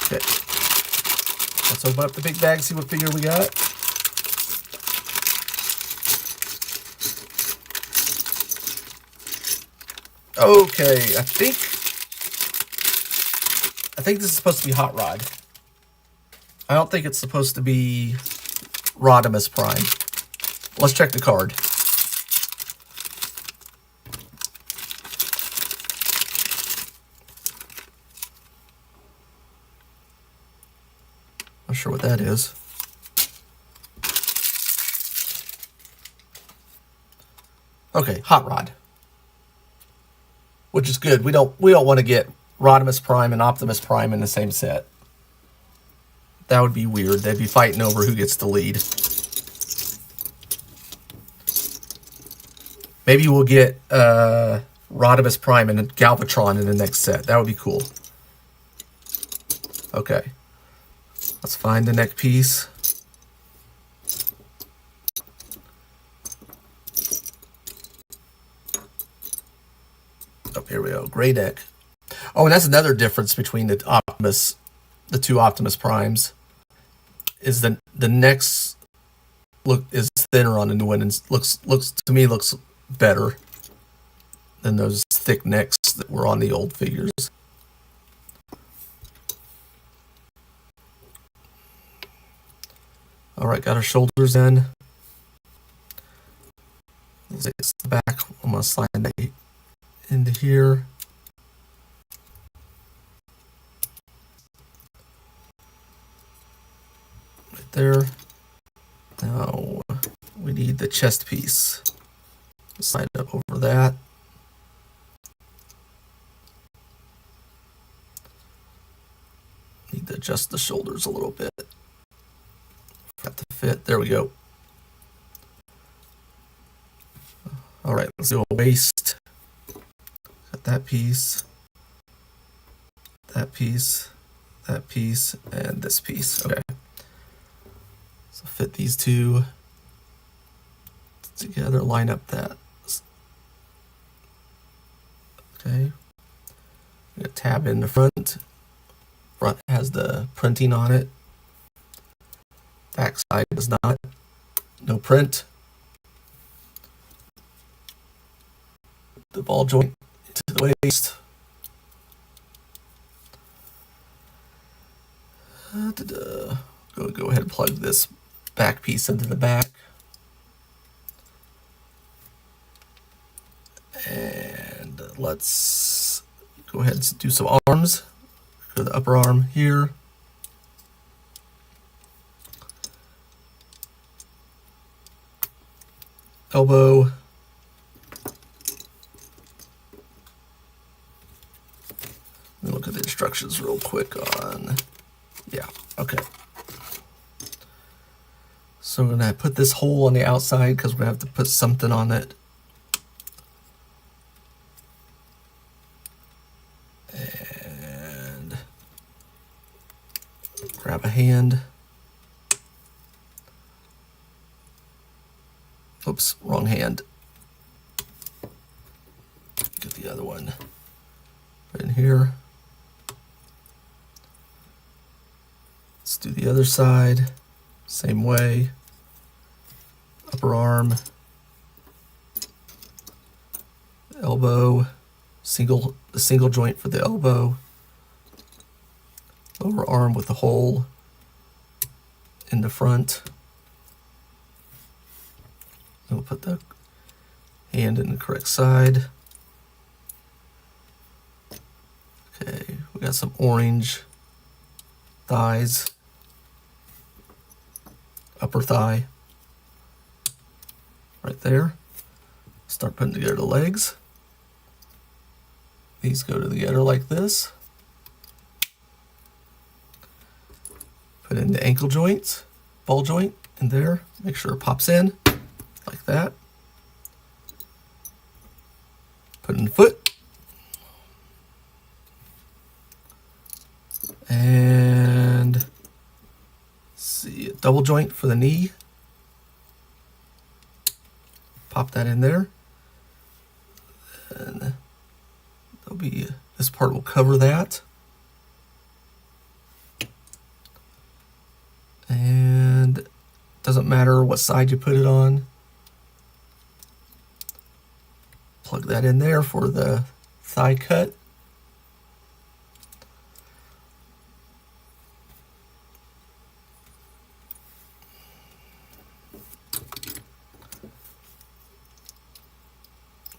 Okay. Let's open up the big bag, see what figure we got. Okay, I think this is supposed to be Hot Rod. I don't think it's supposed to be Rodimus Prime. Let's check the card. Not sure what that is. Okay, Hot Rod. Which is good. We don't want to get Rodimus Prime and Optimus Prime in the same set. That would be weird. They'd be fighting over who gets the lead. Maybe we'll get Rodimus Prime and Galvatron in the next set. That would be cool. Okay. Let's find the neck piece. Oh, here we go. Gray neck. Oh, and that's another difference between the two Optimus Primes. Is the necks is thinner on the new one and looks better than those thick necks that were on the old figures. All right, got our shoulders in. It's the back. I'm gonna slide that into here. Right there. Now we need the chest piece. Slide it up over that. Need to adjust the shoulders a little bit. Got to fit. There we go. All right, let's do a waist. Got that piece, that piece, that piece, and this piece. Okay. So fit these two together, line up that. Okay. We got a tab in the front. Front has the printing on it. Back side does not. No print. The ball joint to the waist. Go ahead and plug this back piece into the back. And let's go ahead and do some arms. Go to the upper arm here. Elbow. Let me look at the instructions real quick on, yeah, okay. So we're gonna put this hole on the outside because we're gonna have to put something on it. And grab a hand. Oops, wrong hand. Get the other one right in here. Let's do the other side, same way. Upper arm, elbow, the single joint for the elbow. Lower arm with the hole in the front. And we'll put the hand in the correct side. Okay, we got some orange thighs. Upper thigh. Right there. Start putting together the legs. These go together like this. Put in the ankle joints, ball joint in there. Make sure it pops in like that. Put in the foot. And let's see, a double joint for the knee. Pop that in there. And there'll be, this part will cover that. And doesn't matter what side you put it on. Plug that in there for the thigh cut.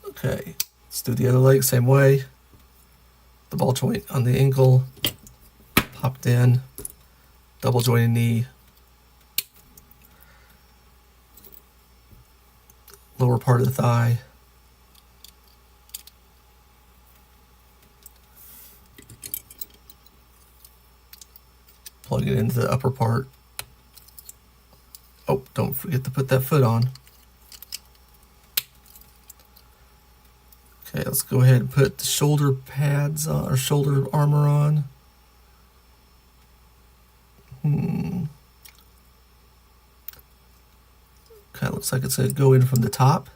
Okay, let's do the other leg same way. The ball joint on the ankle, popped in, double jointed knee, lower part of the thigh, plug it into the upper part. Oh, don't forget to put that foot on. Okay, let's go ahead and put the shoulder pads on, or shoulder armor on. Okay, looks like it's going to go in from the top.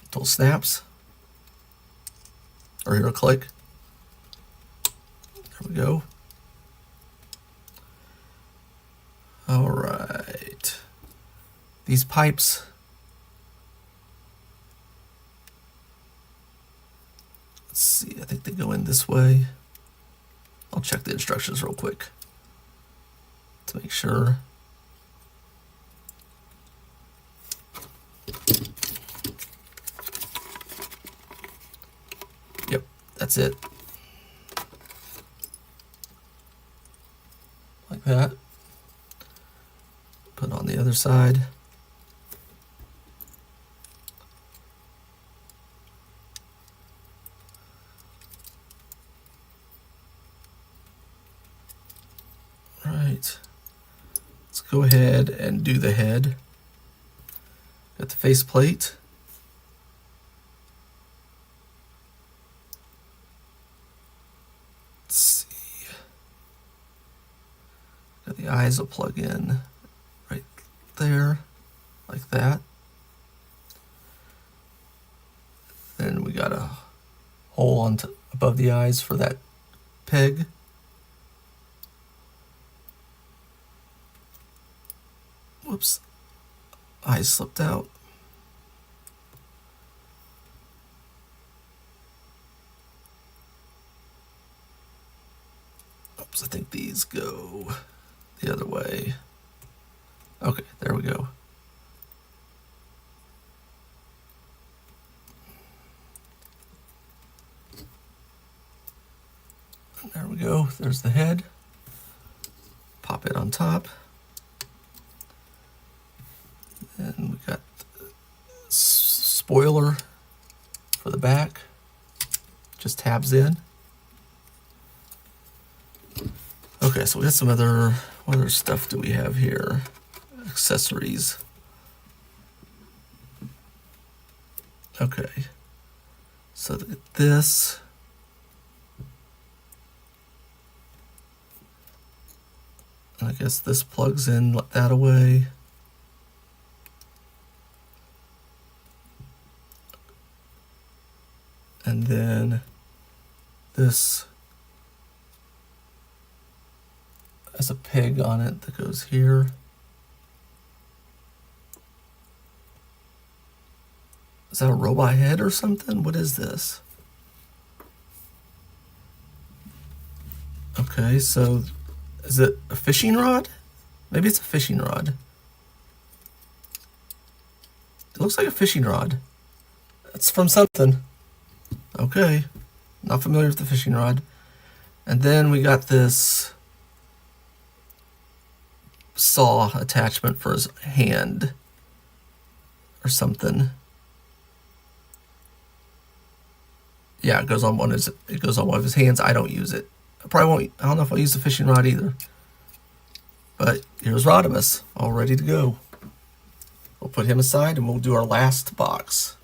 Until it snaps. Or here, a click. There we go. All right. These pipes, let's see, I think they go in this way. I'll check the instructions real quick to make sure. Yep, that's it. Like that. Put it on the other side. Right, let's go ahead and do the head. Got the face plate. Let's see. Got the eyes will plug in right there, like that. Then we got a hole on above the eyes for that peg. Whoops, eyes slipped out. Oops, I think these go the other way. Okay, there we go. There we go, there's the head. Pop it on top. And we got the spoiler for the back, just tabs in. Okay, so we got some other, what other stuff do we have here? Accessories. Okay, so this. I guess this plugs in that away. And then this has a peg on it that goes here. Is that a robot head or something? What is this? Okay, so is it a fishing rod? Maybe it's a fishing rod. It looks like a fishing rod. It's from something. Okay, not familiar with the fishing rod. And then we got this saw attachment for his hand or something. Yeah, it goes on one of his hands. I don't use it. I probably won't. I don't know if I'll use the fishing rod either. But here's Rodimus, all ready to go. We'll put him aside and we'll do our last box.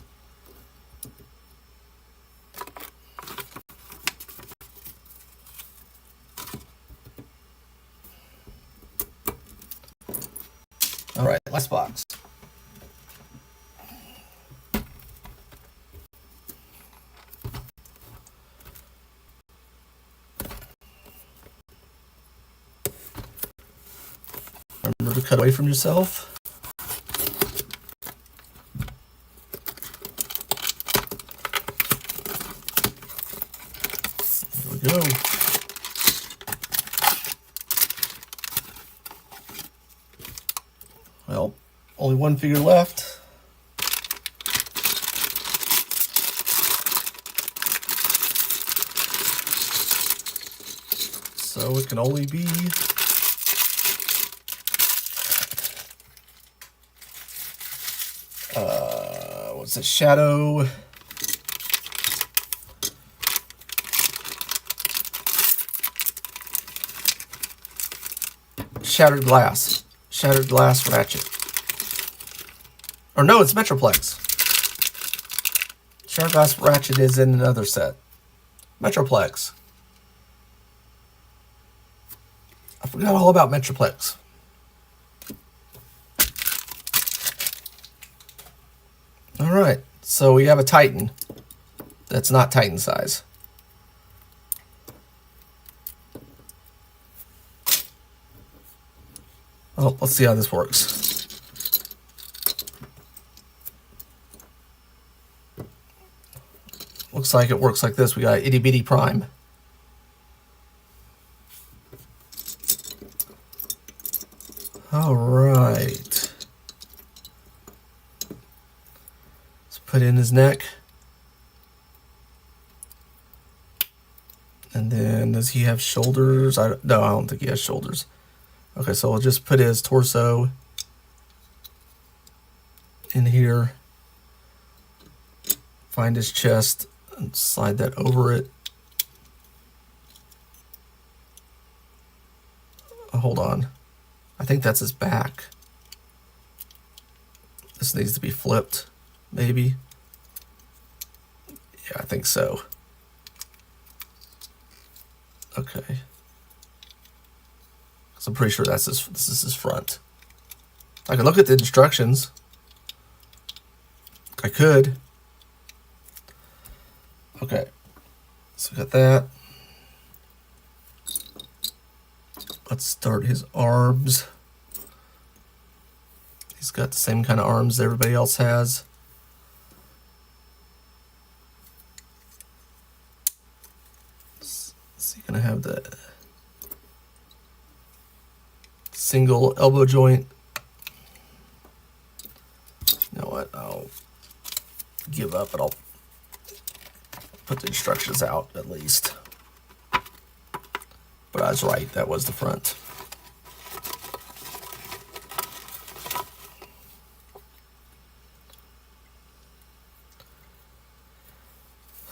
All right, last box. Remember to cut away from yourself. There we go. Well, only one figure left. So it can only be what's it? Shadow. Shattered Glass. Shattered Glass Ratchet. Or no, it's Metroplex. Shattered Glass Ratchet is in another set. Metroplex. I forgot all about Metroplex. All right, so we have a Titan that's not Titan size. Oh, let's see how this works. Looks like it works like this. We got Itty Bitty Prime. All right. Let's put in his neck. And then does he have shoulders? No, I don't think he has shoulders. Okay, so I'll just put his torso in here. Find his chest and slide that over it. Oh, hold on. I think that's his back. This needs to be flipped, maybe. Yeah, I think so. Okay. So I'm pretty sure this is his front. I can look at the instructions. I could. Okay. So we got that. Let's start his arms. He's got the same kind of arms everybody else has. Is he gonna have the single elbow joint? You know what? I'll give up, but I'll put the instructions out at least. But I was right, that was the front.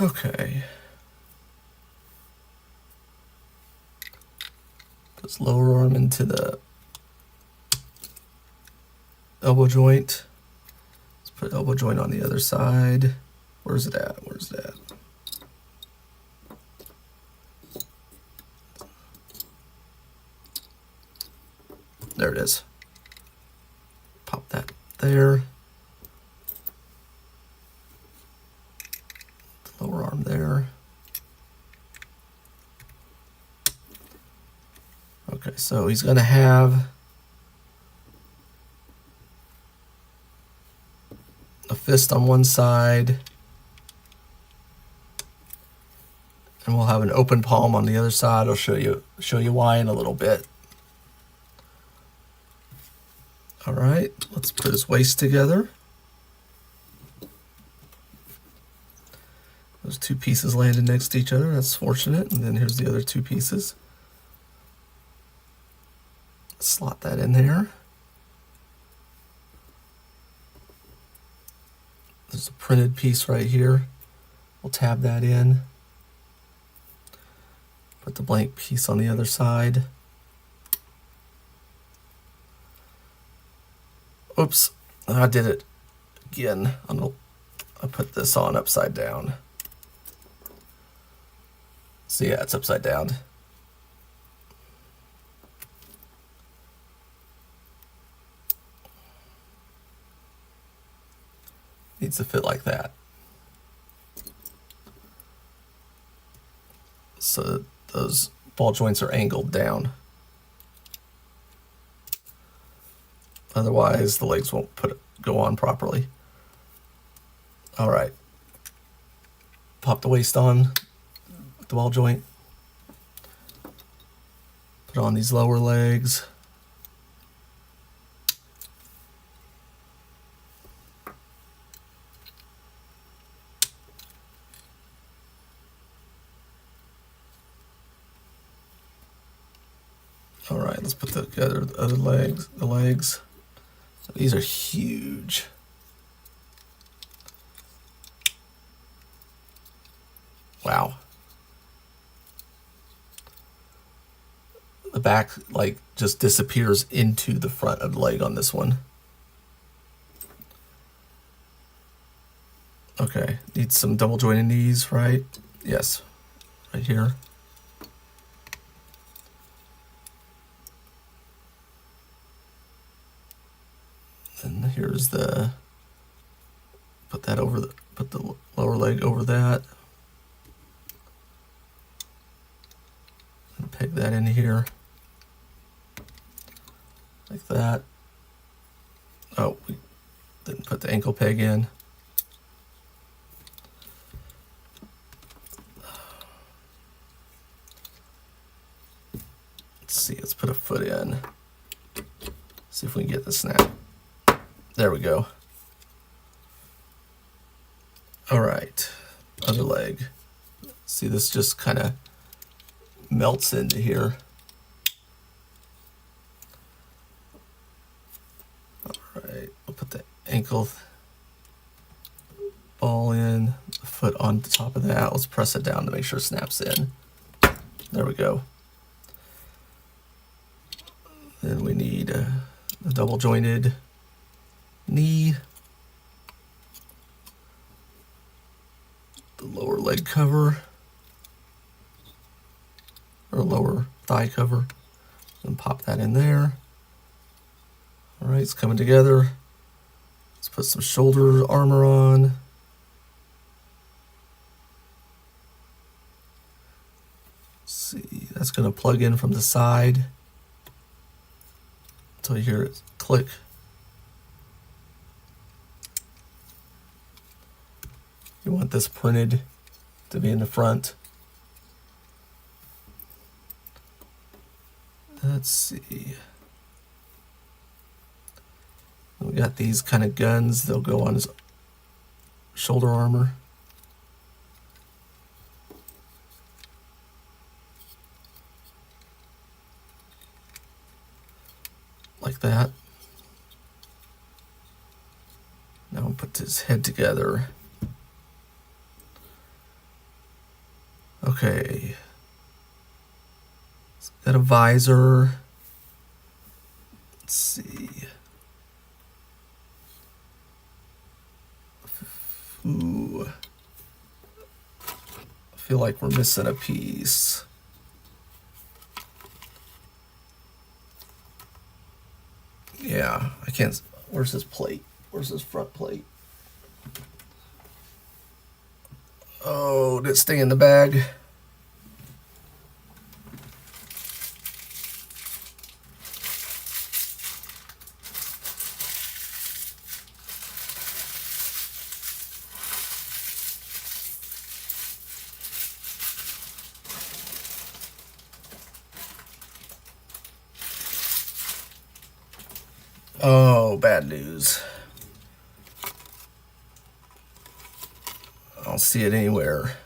Okay. Let's lower arm into the elbow joint. Let's put elbow joint on the other side. Where's it at? Where's that? There it is. Pop that there. Lower arm there. Okay, so he's going to have a fist on one side, and we'll have an open palm on the other side. I'll show you why in a little bit. All right, let's put his waist together. Those two pieces landed next to each other. That's fortunate. And then here's the other two pieces. Slot that in there. There's a printed piece right here. We'll tab that in. Put the blank piece on the other side. Oops, I did it again. I put this on upside down. So yeah, it's upside down. Needs to fit like that. So those ball joints are angled down. Otherwise, the legs won't go on properly. All right. Pop the waist on with the ball joint. Put on these lower legs. All right, let's put together the other legs. The legs. These are huge. Wow. The back like just disappears into the front of the leg on this one. Okay, need some double jointed knees, right? Yes, right here. And here's put the lower leg over that. And peg that in here. Like that. Oh, we didn't put the ankle peg in. Let's see, let's put a foot in. See if we can get the snap. There we go. All right, other leg. See, this just kind of melts into here. All right, we'll put the ankle ball in, the foot on the top of that. Let's press it down to make sure it snaps in. There we go. Then we need a double jointed knee, the lower leg cover, or lower thigh cover, and pop that in there. All right, it's coming together. Let's put some shoulder armor on. Let's see, that's going to plug in from the side until you hear it click. You want this printed to be in the front. Let's see. We got these kind of guns. They'll go on his shoulder armor. Like that. Now we'll put his head together. Okay. It's got a visor. Let's see. Ooh. I feel like we're missing a piece. Yeah, I can't. Where's his plate? Where's his front plate? Oh, did it stay in the bag? Oh, bad news. I don't see it anywhere.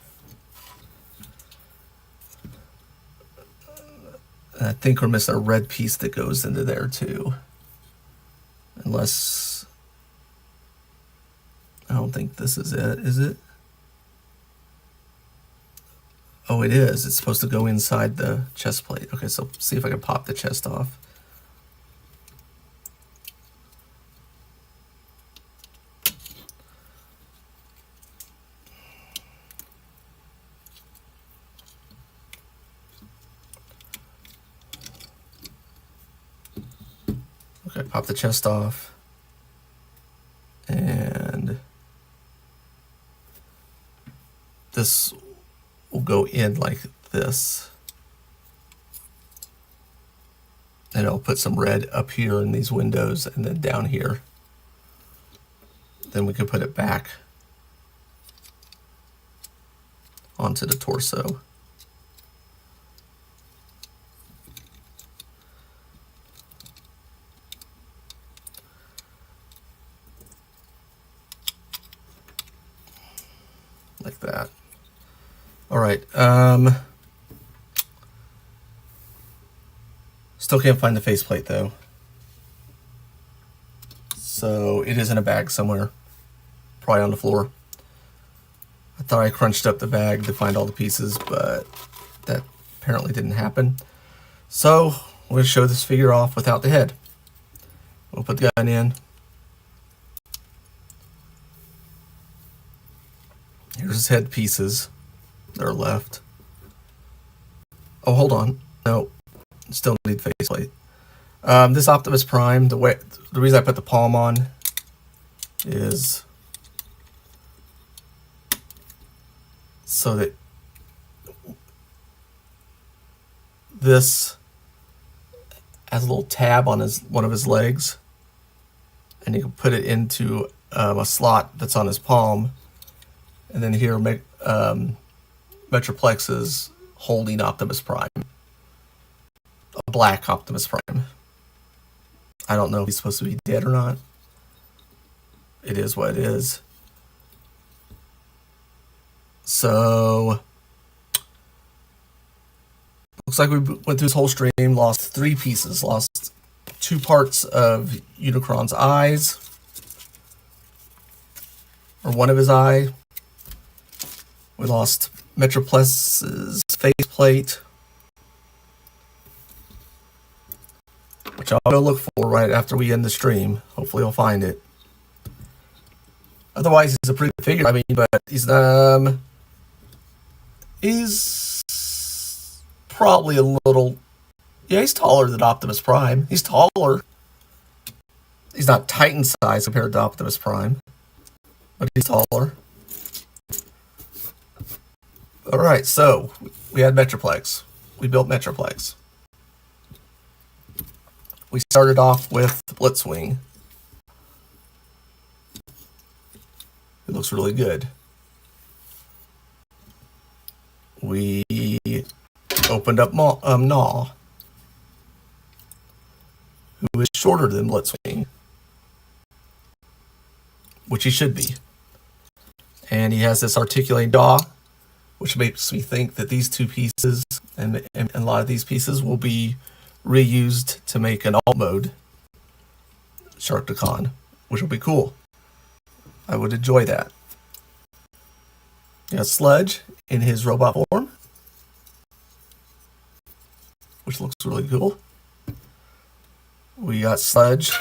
I think we're missing a red piece that goes into there too. Unless, I don't think this is it, is it? Oh, it is. It's supposed to go inside the chest plate. Okay, so see if I can pop the chest off. Okay, pop the chest off. And this will go in like this. And it'll put some red up here in these windows and then down here. Then we can put it back onto the torso. Like that. All right. Still can't find the faceplate though. So it is in a bag somewhere. Probably on the floor. I thought I crunched up the bag to find all the pieces, but that apparently didn't happen. So we're going to show this figure off without the head. We'll put the gun in. Here's his head pieces that are left. Oh, hold on. No, still need faceplate. This Optimus Prime, the reason I put the palm on is so that this has a little tab on one of his legs, and you can put it into a slot that's on his palm, and then here Metroplex is holding Optimus Prime, a black Optimus Prime. I don't know if he's supposed to be dead or not. It is what it is. So looks like we went through this whole stream, lost 3 pieces, lost 2 parts of Unicron's eyes, or one of his eye. We lost Metroplex's faceplate, which I'll go look for right after we end the stream. Hopefully I'll find it. Otherwise, he's a pretty good figure. I mean, but he's probably a little, yeah, he's taller than Optimus Prime. He's taller. He's not Titan size compared to Optimus Prime, but he's taller. All right, so we had Metroplex. We built Metroplex. We started off with Blitzwing. It looks really good. We opened up Gnaw, who is shorter than Blitzwing, which he should be. And he has this articulating jaw, which makes me think that these 2 pieces and a lot of these pieces will be reused to make an alt mode Sharkticon, which will be cool. I would enjoy that. You got Sludge in his robot form, which looks really cool. We got Sludge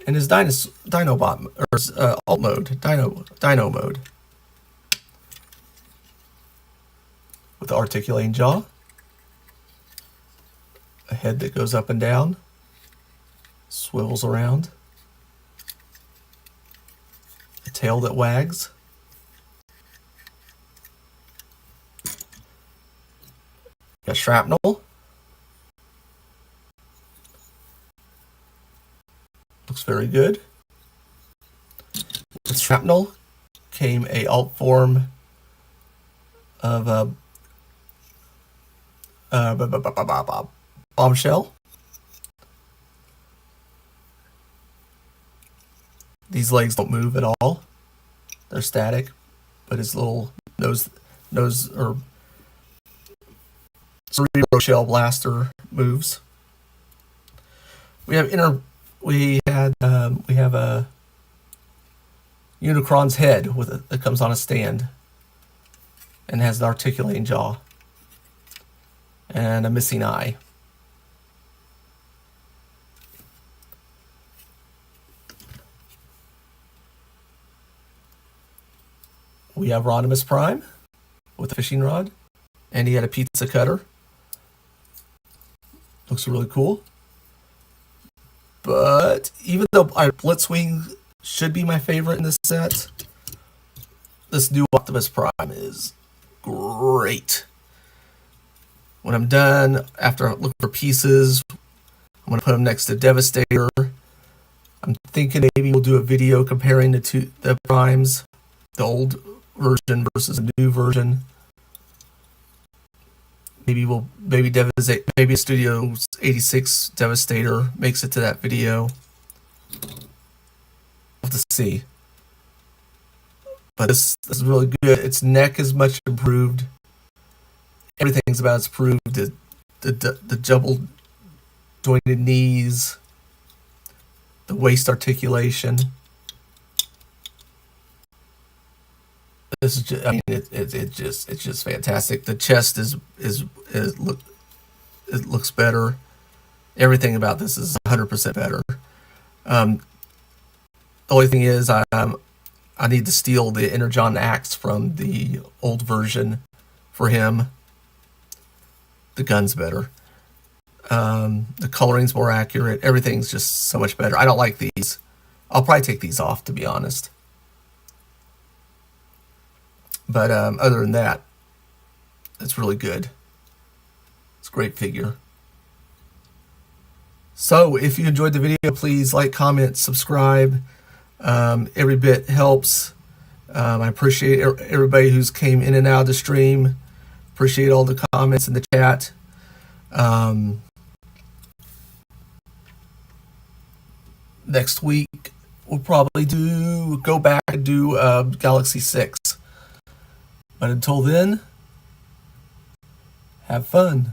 in his Dinobot, or alt mode, Dino mode, with the articulating jaw, a head that goes up and down, swivels around, a tail that wags. Got Shrapnel. Looks very good. With Shrapnel came a alt form of Bombshell. These legs don't move at all. They're static, but his little nose or Cerebro Shell Blaster moves. We have a Unicron's head that comes on a stand and has an articulating jaw and a missing eye. We have Rodimus Prime with a fishing rod, and he had a pizza cutter. Looks really cool. But even though Blitzwing should be my favorite in this set, this new Optimus Prime is great. When I'm done, after I look for pieces, I'm going to put them next to Devastator. I'm thinking maybe we'll do a video comparing the primes, the old version versus the new version. Maybe Studio 86 Devastator makes it to that video. We'll have to see. But this is really good. Its neck is much improved. Everything's about it's improved. The double jointed knees, the waist articulation. This is just, I mean, it's just fantastic. The chest it looks better. Everything about this is 100% better. The only thing is, I need to steal the Energon axe from the old version for him. The gun's better. The coloring's more accurate. Everything's just so much better. I don't like these. I'll probably take these off, to be honest. But other than that, it's really good. It's a great figure. So if you enjoyed the video, please like, comment, subscribe. Every bit helps. I appreciate everybody who's came in and out of the stream. Appreciate all the comments in the chat. Next week we'll probably go back and do Galaxy 6. But until then, have fun.